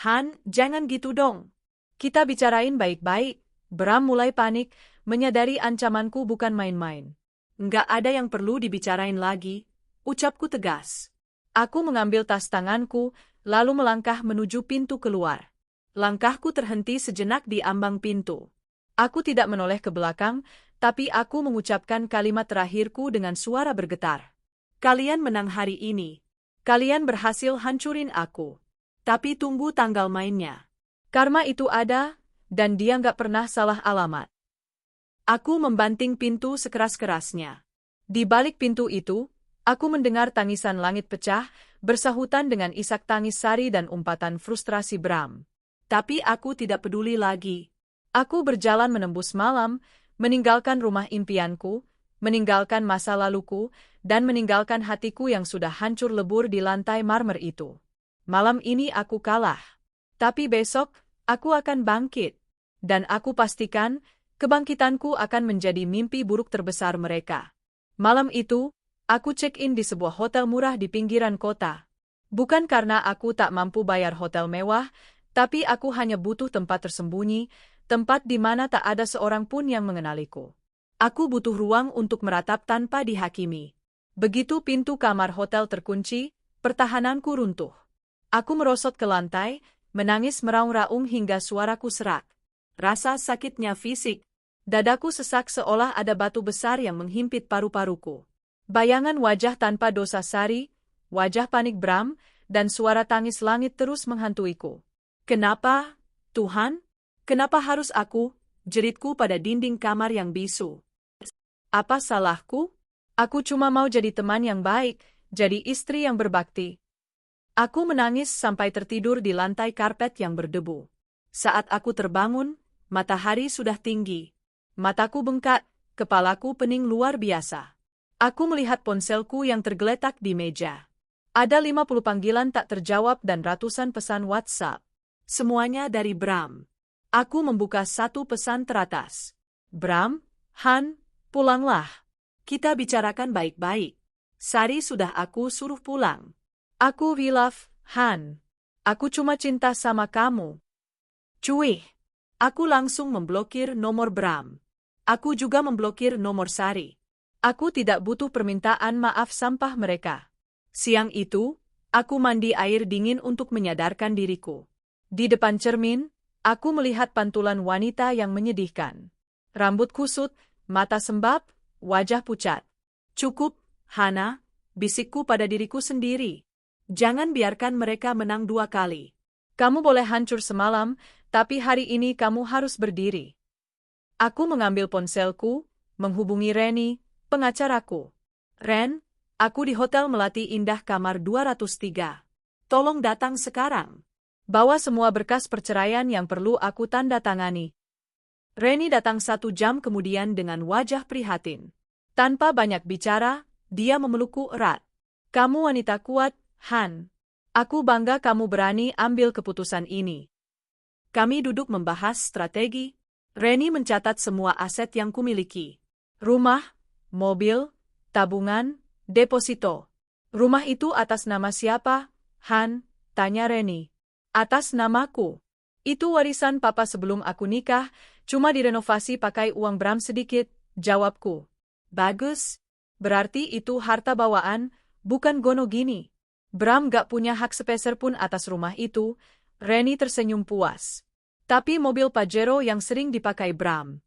Han, jangan gitu dong. Kita bicarain baik-baik. Bram mulai panik, menyadari ancamanku bukan main-main. Nggak ada yang perlu dibicarain lagi, ucapku tegas. Aku mengambil tas tanganku, lalu melangkah menuju pintu keluar. Langkahku terhenti sejenak di ambang pintu. Aku tidak menoleh ke belakang, tapi aku mengucapkan kalimat terakhirku dengan suara bergetar. Kalian menang hari ini. Kalian berhasil hancurin aku. Tapi tunggu tanggal mainnya. Karma itu ada, dan dia nggak pernah salah alamat. Aku membanting pintu sekeras-kerasnya. Di balik pintu itu, aku mendengar tangisan langit pecah, bersahutan dengan isak tangis Sari dan umpatan frustrasi Bram. Tapi aku tidak peduli lagi. Aku berjalan menembus malam, meninggalkan rumah impianku, meninggalkan masa laluku, dan meninggalkan hatiku yang sudah hancur lebur di lantai marmer itu. Malam ini aku kalah. Tapi besok, aku akan bangkit. Dan aku pastikan, kebangkitanku akan menjadi mimpi buruk terbesar mereka. Malam itu, aku check-in di sebuah hotel murah di pinggiran kota. Bukan karena aku tak mampu bayar hotel mewah, tapi aku hanya butuh tempat tersembunyi, tempat di mana tak ada seorang pun yang mengenaliku. Aku butuh ruang untuk meratap tanpa dihakimi. Begitu pintu kamar hotel terkunci, pertahananku runtuh. Aku merosot ke lantai, menangis meraung-raung hingga suaraku serak. Rasa sakitnya fisik. Dadaku sesak seolah ada batu besar yang menghimpit paru-paruku. Bayangan wajah tanpa dosa Sari, wajah panik Bram, dan suara tangis langit terus menghantuiku. Kenapa, Tuhan? Kenapa harus aku? Jeritku pada dinding kamar yang bisu. Apa salahku? Aku cuma mau jadi teman yang baik, jadi istri yang berbakti. Aku menangis sampai tertidur di lantai karpet yang berdebu. Saat aku terbangun, matahari sudah tinggi. Mataku bengkak, kepalaku pening luar biasa. Aku melihat ponselku yang tergeletak di meja. Ada 50 panggilan tak terjawab dan ratusan pesan WhatsApp. Semuanya dari Bram. Aku membuka satu pesan teratas. Bram, Han, pulanglah. Kita bicarakan baik-baik. Sari sudah aku suruh pulang. Aku hilaf, Han. Aku cuma cinta sama kamu. Cuih. Aku langsung memblokir nomor Bram. Aku juga memblokir nomor Sari. Aku tidak butuh permintaan maaf sampah mereka. Siang itu, aku mandi air dingin untuk menyadarkan diriku. Di depan cermin, aku melihat pantulan wanita yang menyedihkan. Rambut kusut, mata sembab, wajah pucat. Cukup, Hana, bisikku pada diriku sendiri. Jangan biarkan mereka menang 2 kali. Kamu boleh hancur semalam, tapi hari ini kamu harus berdiri. Aku mengambil ponselku, menghubungi Reni, pengacaraku. Ren, aku di Hotel Melati Indah kamar 203. Tolong datang sekarang. Bawa semua berkas perceraian yang perlu aku tanda tangani. Reni datang 1 jam kemudian dengan wajah prihatin. Tanpa banyak bicara, dia memelukku erat. Kamu wanita kuat, Han. Aku bangga kamu berani ambil keputusan ini. Kami duduk membahas strategi. Reni mencatat semua aset yang kumiliki. Rumah, mobil, tabungan, deposito. Rumah itu atas nama siapa, Han? Tanya Reni. Atas namaku. Itu warisan papa sebelum aku nikah, cuma direnovasi pakai uang Bram sedikit, jawabku. Bagus. Berarti itu harta bawaan, bukan gono gini. Bram gak punya hak sepeser pun atas rumah itu. Reni tersenyum puas. Tapi mobil Pajero yang sering dipakai Bram.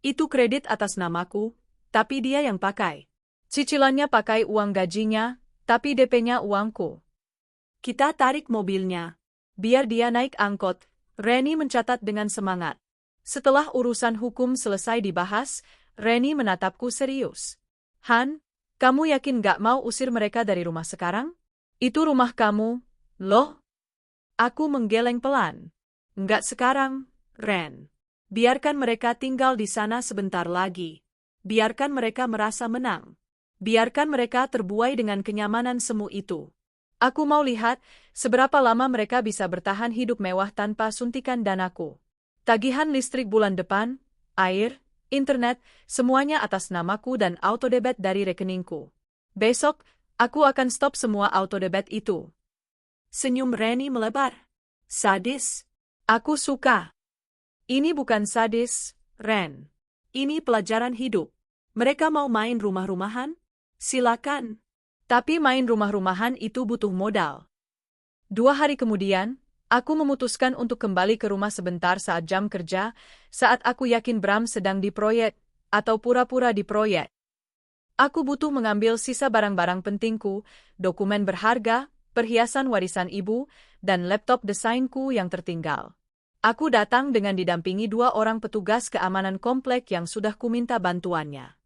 Itu kredit atas namaku, tapi dia yang pakai. Cicilannya pakai uang gajinya, tapi DP-nya uangku. Kita tarik mobilnya. Biar dia naik angkot, Reni mencatat dengan semangat. Setelah urusan hukum selesai dibahas, Reni menatapku serius. Han, kamu yakin gak mau usir mereka dari rumah sekarang? Itu rumah kamu, loh? Aku menggeleng pelan. Enggak sekarang, Ren. Biarkan mereka tinggal di sana sebentar lagi. Biarkan mereka merasa menang. Biarkan mereka terbuai dengan kenyamanan semu itu. Aku mau lihat seberapa lama mereka bisa bertahan hidup mewah tanpa suntikan danaku. Tagihan listrik bulan depan, air, internet, semuanya atas namaku dan autodebit dari rekeningku. Besok, aku akan stop semua autodebit itu. Senyum Reni melebar. Sadis. Aku suka. Ini bukan sadis, Ren. Ini pelajaran hidup. Mereka mau main rumah-rumahan? Silakan. Tapi main rumah-rumahan itu butuh modal. 2 hari kemudian, aku memutuskan untuk kembali ke rumah sebentar saat jam kerja, saat aku yakin Bram sedang di proyek, atau pura-pura di proyek. Aku butuh mengambil sisa barang-barang pentingku, dokumen berharga, perhiasan warisan ibu, dan laptop desainku yang tertinggal. Aku datang dengan didampingi 2 orang petugas keamanan komplek yang sudah kuminta bantuannya.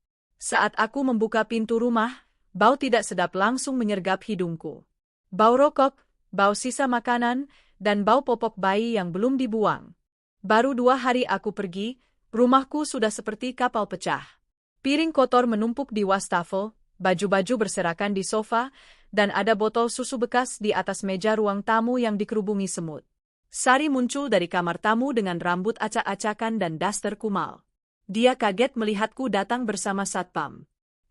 Saat aku membuka pintu rumah, bau tidak sedap langsung menyergap hidungku. Bau rokok, bau sisa makanan, dan bau popok bayi yang belum dibuang. Baru 2 hari aku pergi, rumahku sudah seperti kapal pecah. Piring kotor menumpuk di wastafel, baju-baju berserakan di sofa, dan ada botol susu bekas di atas meja ruang tamu yang dikerubungi semut. Sari muncul dari kamar tamu dengan rambut acak-acakan dan daster kumal. Dia kaget melihatku datang bersama satpam.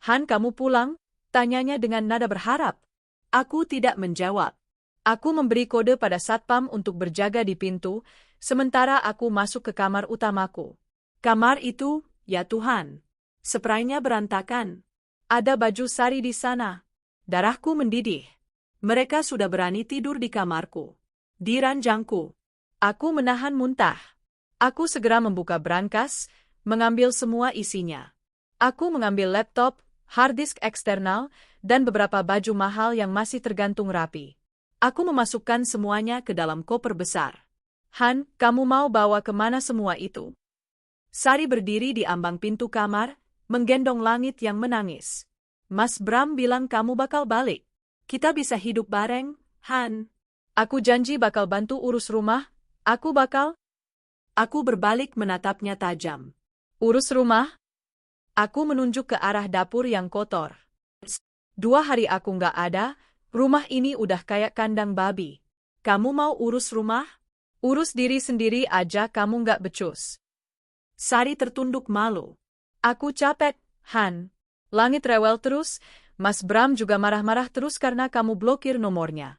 Han, kamu pulang? Tanyanya dengan nada berharap. Aku tidak menjawab. Aku memberi kode pada satpam untuk berjaga di pintu, sementara aku masuk ke kamar utamaku. Kamar itu, ya Tuhan. Spraynya berantakan. Ada baju Sari di sana. Darahku mendidih. Mereka sudah berani tidur di kamarku. Di ranjangku. Aku menahan muntah. Aku segera membuka brankas, mengambil semua isinya. Aku mengambil laptop, hard disk eksternal, dan beberapa baju mahal yang masih tergantung rapi. Aku memasukkan semuanya ke dalam koper besar. Han, kamu mau bawa kemana semua itu? Sari berdiri di ambang pintu kamar, menggendong langit yang menangis. Mas Bram bilang kamu bakal balik. Kita bisa hidup bareng, Han. Aku janji bakal bantu urus rumah. Aku berbalik menatapnya tajam. Urus rumah? Aku menunjuk ke arah dapur yang kotor. 2 hari aku nggak ada, rumah ini udah kayak kandang babi. Kamu mau urus rumah? Urus diri sendiri aja kamu nggak becus. Sari tertunduk malu. Aku capek, Han. Langit rewel terus, Mas Bram juga marah-marah terus karena kamu blokir nomornya.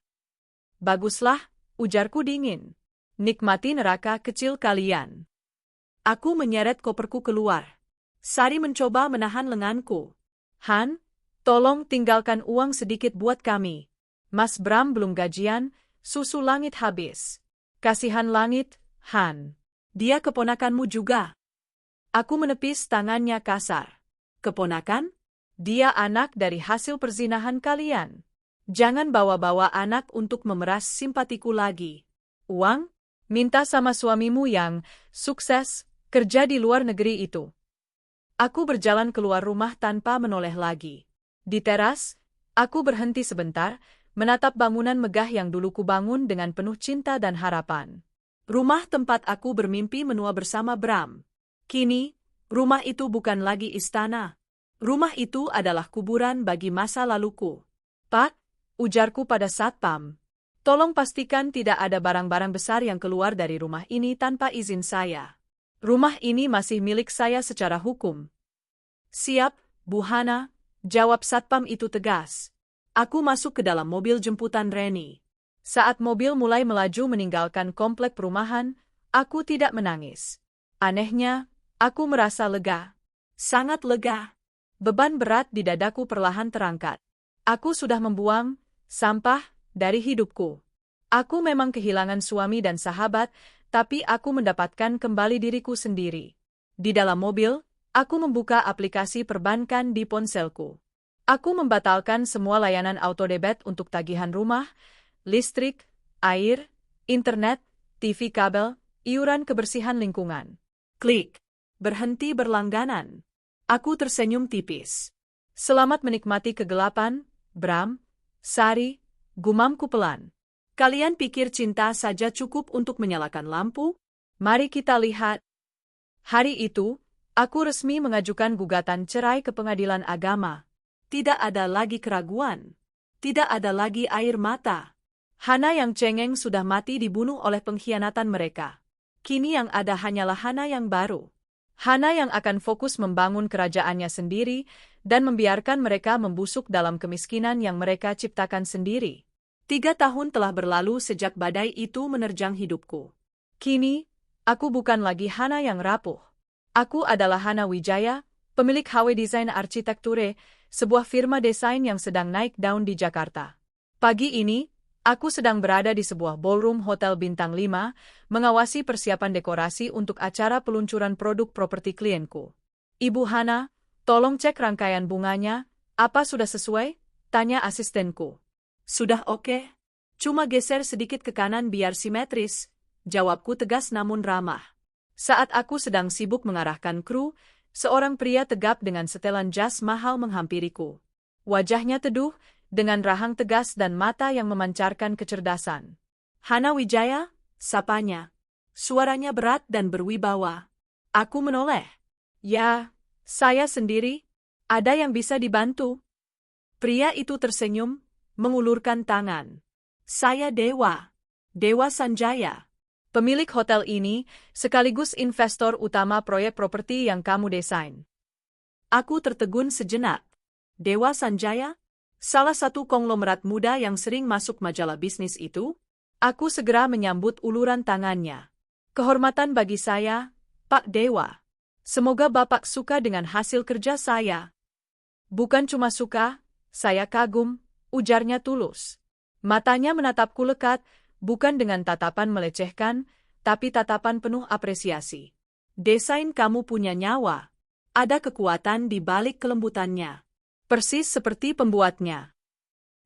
Baguslah, ujarku dingin. Nikmati neraka kecil kalian. Aku menyeret koperku keluar. Sari mencoba menahan lenganku. Han, tolong tinggalkan uang sedikit buat kami. Mas Bram belum gajian, susu langit habis. Kasihan langit, Han. Dia keponakanmu juga. Aku menepis tangannya kasar. Keponakan? Dia anak dari hasil perzinahan kalian. Jangan bawa-bawa anak untuk memeras simpatiku lagi. Uang? Minta sama suamimu yang sukses kerja di luar negeri itu. Aku berjalan keluar rumah tanpa menoleh lagi. Di teras, aku berhenti sebentar, menatap bangunan megah yang dulu kubangun dengan penuh cinta dan harapan. Rumah tempat aku bermimpi menua bersama Bram. Kini, rumah itu bukan lagi istana. Rumah itu adalah kuburan bagi masa laluku. Pak, ujarku pada satpam. Tolong pastikan tidak ada barang-barang besar yang keluar dari rumah ini tanpa izin saya. Rumah ini masih milik saya secara hukum. Siap, Bu Hana, jawab satpam itu tegas. Aku masuk ke dalam mobil jemputan Reni. Saat mobil mulai melaju meninggalkan komplek perumahan, aku tidak menangis. Anehnya, aku merasa lega. Sangat lega. Beban berat di dadaku perlahan terangkat. Aku sudah membuang sampah dari hidupku. Aku memang kehilangan suami dan sahabat, tapi aku mendapatkan kembali diriku sendiri. Di dalam mobil, aku membuka aplikasi perbankan di ponselku. Aku membatalkan semua layanan autodebit untuk tagihan rumah, listrik, air, internet, TV kabel, iuran kebersihan lingkungan. Klik. Berhenti berlangganan. Aku tersenyum tipis. Selamat menikmati kegelapan, Bram, Sari, gumamku pelan. Kalian pikir cinta saja cukup untuk menyalakan lampu? Mari kita lihat. Hari itu, aku resmi mengajukan gugatan cerai ke pengadilan agama. Tidak ada lagi keraguan. Tidak ada lagi air mata. Hana yang cengeng sudah mati dibunuh oleh pengkhianatan mereka. Kini yang ada hanyalah Hana yang baru. Hana yang akan fokus membangun kerajaannya sendiri dan membiarkan mereka membusuk dalam kemiskinan yang mereka ciptakan sendiri. 3 tahun telah berlalu sejak badai itu menerjang hidupku. Kini, aku bukan lagi Hana yang rapuh. Aku adalah Hana Wijaya, pemilik HW Desain Arsitekture, sebuah firma desain yang sedang naik daun di Jakarta. Pagi ini, aku sedang berada di sebuah ballroom hotel bintang 5, mengawasi persiapan dekorasi untuk acara peluncuran produk properti klienku. Ibu Hana, tolong cek rangkaian bunganya, apa sudah sesuai? Tanya asistenku. Sudah oke. Cuma geser sedikit ke kanan biar simetris, jawabku tegas namun ramah. Saat aku sedang sibuk mengarahkan kru, seorang pria tegap dengan setelan jas mahal menghampiriku. Wajahnya teduh, dengan rahang tegas dan mata yang memancarkan kecerdasan. Hana Wijaya, sapanya. Suaranya berat dan berwibawa. Aku menoleh. Ya, saya sendiri. Ada yang bisa dibantu? Pria itu tersenyum, mengulurkan tangan. Saya Dewa. Dewa Sanjaya. Pemilik hotel ini, sekaligus investor utama proyek properti yang kamu desain. Aku tertegun sejenak. Dewa Sanjaya? Salah satu konglomerat muda yang sering masuk majalah bisnis itu? Aku segera menyambut uluran tangannya. Kehormatan bagi saya, Pak Dewa. Semoga Bapak suka dengan hasil kerja saya. Bukan cuma suka, saya kagum, ujarnya tulus. Matanya menatapku lekat, bukan dengan tatapan melecehkan, tapi tatapan penuh apresiasi. Desain kamu punya nyawa. Ada kekuatan di balik kelembutannya. Persis seperti pembuatnya.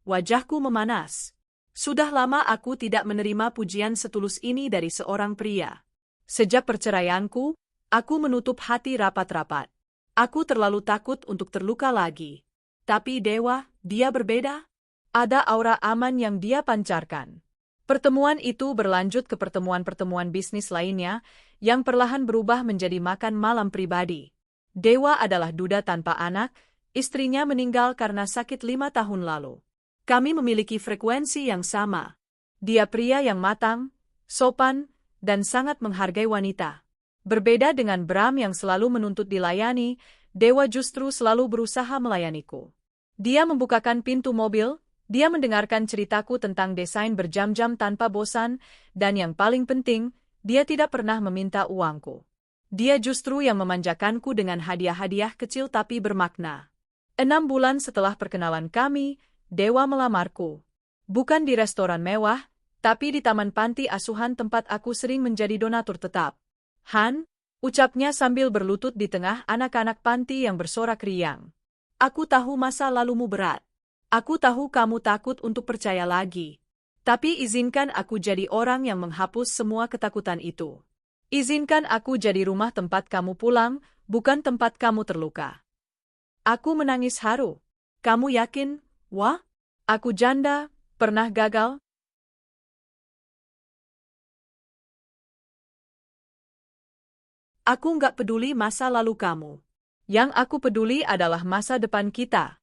Wajahku memanas. Sudah lama aku tidak menerima pujian setulus ini dari seorang pria. Sejak perceraianku, aku menutup hati rapat-rapat. Aku terlalu takut untuk terluka lagi. Tapi Dewa, dia berbeda. Ada aura aman yang dia pancarkan. Pertemuan itu berlanjut ke pertemuan-pertemuan bisnis lainnya, yang perlahan berubah menjadi makan malam pribadi. Dewa adalah duda tanpa anak, istrinya meninggal karena sakit 5 tahun lalu. Kami memiliki frekuensi yang sama. Dia pria yang matang, sopan, dan sangat menghargai wanita. Berbeda dengan Bram yang selalu menuntut dilayani, Dewa justru selalu berusaha melayaniku. Dia membukakan pintu mobil, dia mendengarkan ceritaku tentang desain berjam-jam tanpa bosan, dan yang paling penting, dia tidak pernah meminta uangku. Dia justru yang memanjakanku dengan hadiah-hadiah kecil tapi bermakna. 6 bulan setelah perkenalan kami, Dewa melamarku. Bukan di restoran mewah, tapi di taman panti asuhan tempat aku sering menjadi donatur tetap. Han, ucapnya sambil berlutut di tengah anak-anak panti yang bersorak riang. Aku tahu masa lalumu berat. Aku tahu kamu takut untuk percaya lagi. Tapi izinkan aku jadi orang yang menghapus semua ketakutan itu. Izinkan aku jadi rumah tempat kamu pulang, bukan tempat kamu terluka. Aku menangis haru. Kamu yakin, Wah? Aku janda, pernah gagal? Aku nggak peduli masa lalu kamu. Yang aku peduli adalah masa depan kita.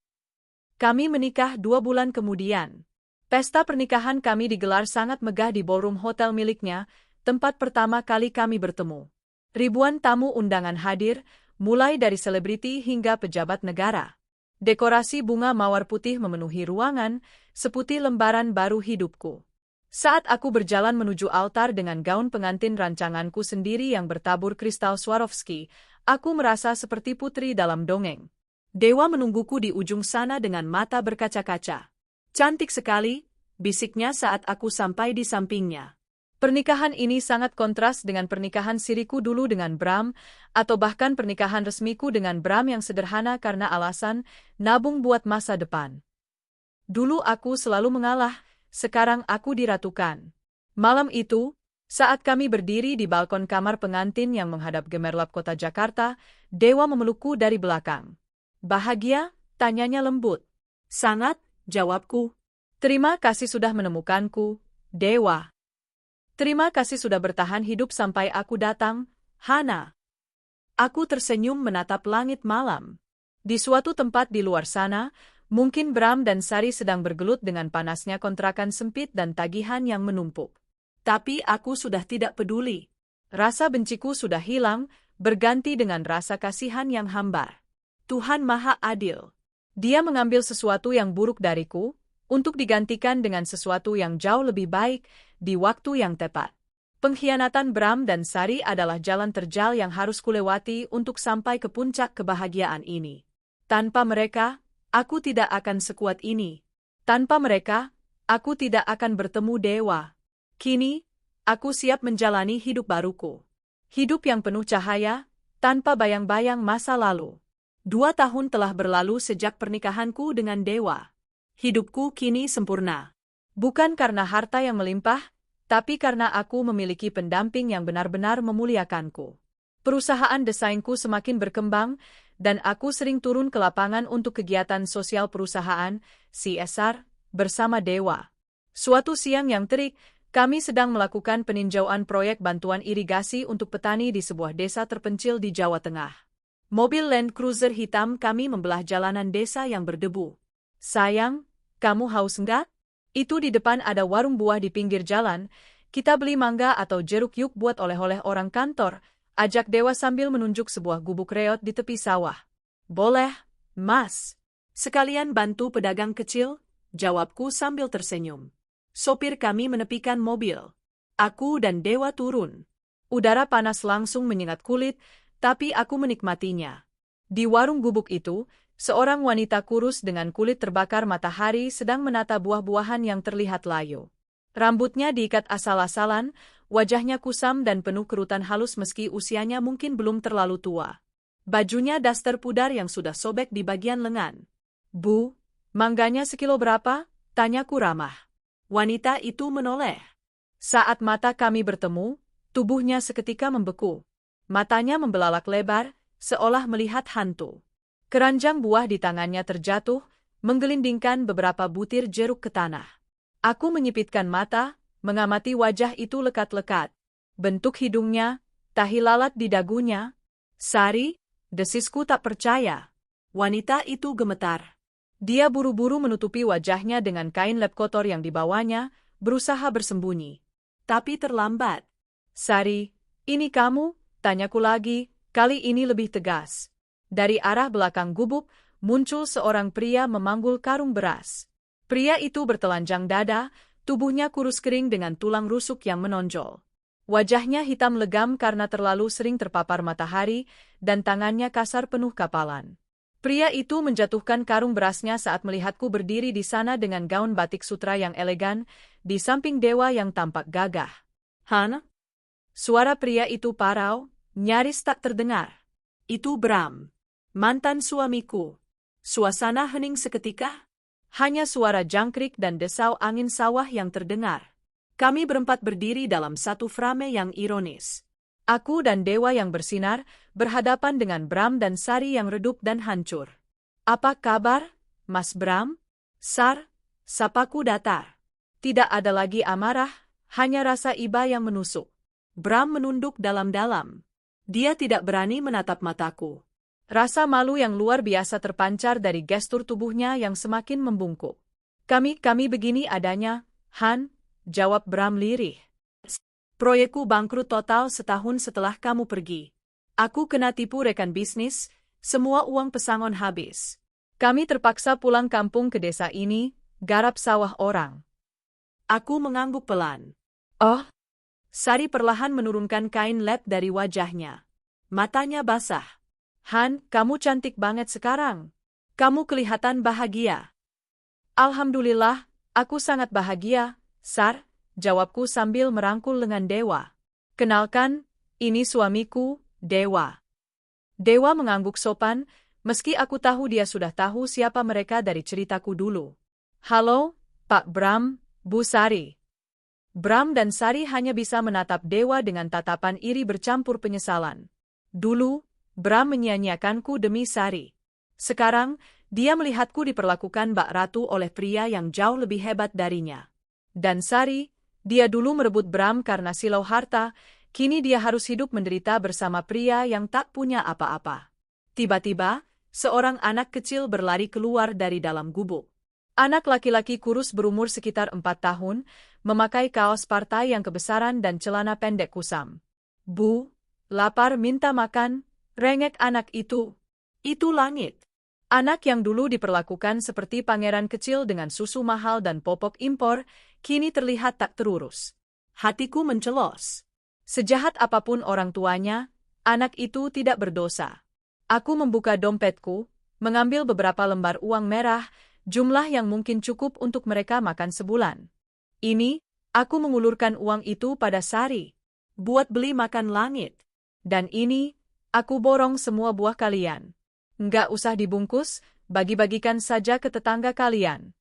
Kami menikah 2 bulan kemudian. Pesta pernikahan kami digelar sangat megah di ballroom hotel miliknya, tempat pertama kali kami bertemu. Ribuan tamu undangan hadir, mulai dari selebriti hingga pejabat negara. Dekorasi bunga mawar putih memenuhi ruangan, seputih lembaran baru hidupku. Saat aku berjalan menuju altar dengan gaun pengantin rancanganku sendiri yang bertabur kristal Swarovski, aku merasa seperti putri dalam dongeng. Dewa menungguku di ujung sana dengan mata berkaca-kaca. Cantik sekali, bisiknya saat aku sampai di sampingnya. Pernikahan ini sangat kontras dengan pernikahan siriku dulu dengan Bram, atau bahkan pernikahan resmiku dengan Bram yang sederhana karena alasan nabung buat masa depan. Dulu aku selalu mengalah, sekarang aku diratukan. Malam itu, saat kami berdiri di balkon kamar pengantin yang menghadap gemerlap kota Jakarta, Dewa memelukku dari belakang. Bahagia? Tanyanya lembut. Sangat, jawabku. Terima kasih sudah menemukanku, Dewa. Terima kasih sudah bertahan hidup sampai aku datang, Hana. Aku tersenyum menatap langit malam. Di suatu tempat di luar sana, mungkin Bram dan Sari sedang bergelut dengan panasnya kontrakan sempit dan tagihan yang menumpuk. Tapi aku sudah tidak peduli. Rasa benciku sudah hilang, berganti dengan rasa kasihan yang hambar. Tuhan Maha Adil. Dia mengambil sesuatu yang buruk dariku, untuk digantikan dengan sesuatu yang jauh lebih baik, di waktu yang tepat. Pengkhianatan Bram dan Sari adalah jalan terjal yang harus kulewati untuk sampai ke puncak kebahagiaan ini. Tanpa mereka, aku tidak akan sekuat ini. Tanpa mereka, aku tidak akan bertemu Dewa. Kini, aku siap menjalani hidup baruku. Hidup yang penuh cahaya, tanpa bayang-bayang masa lalu. 2 tahun telah berlalu sejak pernikahanku dengan Dewa. Hidupku kini sempurna. Bukan karena harta yang melimpah, tapi karena aku memiliki pendamping yang benar-benar memuliakanku. Perusahaan desainku semakin berkembang, dan aku sering turun ke lapangan untuk kegiatan sosial perusahaan, CSR, bersama Dewa. Suatu siang yang terik, kami sedang melakukan peninjauan proyek bantuan irigasi untuk petani di sebuah desa terpencil di Jawa Tengah. Mobil Land Cruiser hitam kami membelah jalanan desa yang berdebu. Sayang, kamu haus enggak? Itu di depan ada warung buah di pinggir jalan, kita beli mangga atau jeruk yuk buat oleh-oleh orang kantor, ajak Dewa sambil menunjuk sebuah gubuk reot di tepi sawah. Boleh, Mas. Sekalian bantu pedagang kecil, jawabku sambil tersenyum. Sopir kami menepikan mobil. Aku dan Dewa turun. Udara panas langsung menyengat kulit, tapi aku menikmatinya. Di warung gubuk itu, seorang wanita kurus dengan kulit terbakar matahari sedang menata buah-buahan yang terlihat layu. Rambutnya diikat asal-asalan, Wajahnya kusam dan penuh kerutan halus meski usianya mungkin belum terlalu tua. Bajunya daster pudar yang sudah sobek di bagian lengan. Bu, mangganya sekilo berapa? Tanyaku ramah. Wanita itu menoleh. Saat mata kami bertemu, tubuhnya seketika membeku. Matanya membelalak lebar, seolah melihat hantu. Keranjang buah di tangannya terjatuh, menggelindingkan beberapa butir jeruk ke tanah. Aku menyipitkan mata, mengamati wajah itu lekat-lekat. Bentuk hidungnya, tahi lalat di dagunya. Sari, desisku tak percaya. Wanita itu gemetar. Dia buru-buru menutupi wajahnya dengan kain lap kotor yang dibawanya, berusaha bersembunyi. Tapi terlambat. Sari, ini kamu? Tanyaku lagi, kali ini lebih tegas. Dari arah belakang gubuk, muncul seorang pria memanggul karung beras. Pria itu bertelanjang dada, tubuhnya kurus kering dengan tulang rusuk yang menonjol. Wajahnya hitam legam karena terlalu sering terpapar matahari, dan tangannya kasar penuh kapalan. Pria itu menjatuhkan karung berasnya saat melihatku berdiri di sana dengan gaun batik sutra yang elegan, di samping dewa yang tampak gagah. "Hana?" Suara pria itu parau, nyaris tak terdengar. Itu Bram, mantan suamiku. Suasana hening seketika. Hanya suara jangkrik dan desau angin sawah yang terdengar. Kami berempat berdiri dalam satu frame yang ironis. Aku dan dewa yang bersinar, berhadapan dengan Bram dan Sari yang redup dan hancur. "Apa kabar, Mas Bram?" "Sar," sapaku datar. Tidak ada lagi amarah, hanya rasa iba yang menusuk. Bram menunduk dalam-dalam. Dia tidak berani menatap mataku. Rasa malu yang luar biasa terpancar dari gestur tubuhnya yang semakin membungkuk. Kami begini adanya, Han," jawab Bram lirih. "Proyekku bangkrut total setahun setelah kamu pergi. Aku kena tipu rekan bisnis, semua uang pesangon habis. Kami terpaksa pulang kampung ke desa ini, garap sawah orang." Aku mengangguk pelan. "Oh?" Sari perlahan menurunkan kain lap dari wajahnya. Matanya basah. "Han, kamu cantik banget sekarang. Kamu kelihatan bahagia." "Alhamdulillah, aku sangat bahagia, Sar," jawabku sambil merangkul lengan Dewa. "Kenalkan, ini suamiku, Dewa." Dewa mengangguk sopan, meski aku tahu dia sudah tahu siapa mereka dari ceritaku dulu. "Halo, Pak Bram, Bu Sari." Bram dan Sari hanya bisa menatap Dewa dengan tatapan iri bercampur penyesalan. Dulu, Bram menyia-nyiakanku demi Sari. Sekarang, dia melihatku diperlakukan Mbak Ratu oleh pria yang jauh lebih hebat darinya. Dan Sari, dia dulu merebut Bram karena silau harta, kini dia harus hidup menderita bersama pria yang tak punya apa-apa. Tiba-tiba, seorang anak kecil berlari keluar dari dalam gubuk. Anak laki-laki kurus berumur sekitar 4 tahun, memakai kaos partai yang kebesaran dan celana pendek kusam. "Bu, lapar minta makan," rengek anak itu. Itu Langit. Anak yang dulu diperlakukan seperti pangeran kecil dengan susu mahal dan popok impor, kini terlihat tak terurus. Hatiku mencelos. Sejahat apapun orang tuanya, anak itu tidak berdosa. Aku membuka dompetku, mengambil beberapa lembar uang merah, jumlah yang mungkin cukup untuk mereka makan sebulan. Ini, aku mengulurkan uang itu pada Sari. "Buat beli makan Langit. Dan ini, aku borong semua buah kalian. Nggak usah dibungkus, bagi-bagikan saja ke tetangga kalian."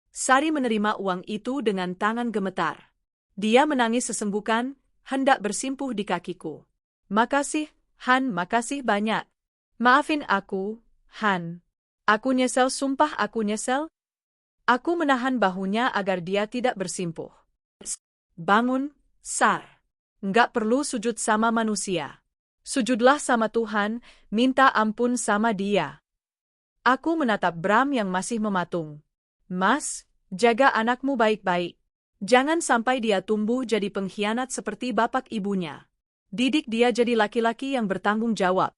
Sari menerima uang itu dengan tangan gemetar. Dia menangis sesenggukan, hendak bersimpuh di kakiku. "Makasih, Han, makasih banyak. Maafin aku, Han. Aku nyesel, sumpah aku nyesel." Aku menahan bahunya agar dia tidak bersimpuh. "Bangun, Sar. Nggak perlu sujud sama manusia. Sujudlah sama Tuhan, minta ampun sama Dia." Aku menatap Bram yang masih mematung. "Mas, jaga anakmu baik-baik. Jangan sampai dia tumbuh jadi pengkhianat seperti bapak ibunya. Didik dia jadi laki-laki yang bertanggung jawab."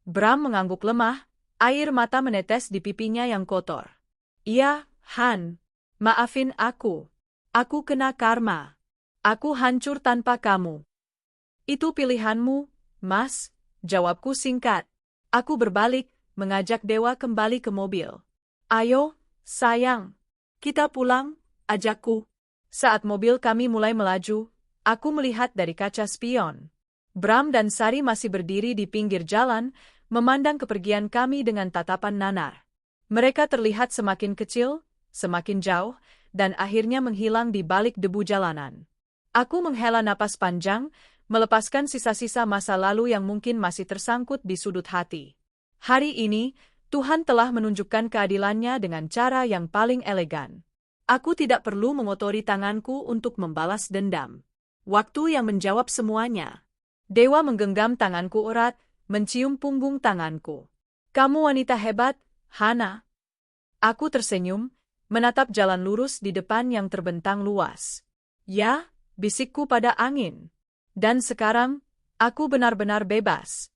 Bram mengangguk lemah, air mata menetes di pipinya yang kotor. "Iya, Han. Maafin aku. Aku kena karma. Aku hancur tanpa kamu." "Itu pilihanmu, Mas," jawabku singkat. Aku berbalik, mengajak Dewa kembali ke mobil. "Ayo, sayang. Kita pulang," ajakku. Saat mobil kami mulai melaju, Aku melihat dari kaca spion. Bram dan Sari masih berdiri di pinggir jalan, memandang kepergian kami dengan tatapan nanar. Mereka terlihat semakin kecil, semakin jauh, dan akhirnya menghilang di balik debu jalanan. Aku menghela napas panjang, melepaskan sisa-sisa masa lalu yang mungkin masih tersangkut di sudut hati. Hari ini, Tuhan telah menunjukkan keadilannya dengan cara yang paling elegan. Aku tidak perlu mengotori tanganku untuk membalas dendam. Waktu yang menjawab semuanya. Dewa menggenggam tanganku erat, mencium punggung tanganku. Kamu wanita hebat, Hana. Aku tersenyum, menatap jalan lurus di depan yang terbentang luas. Ya, bisikku pada angin. Dan sekarang, aku benar-benar bebas.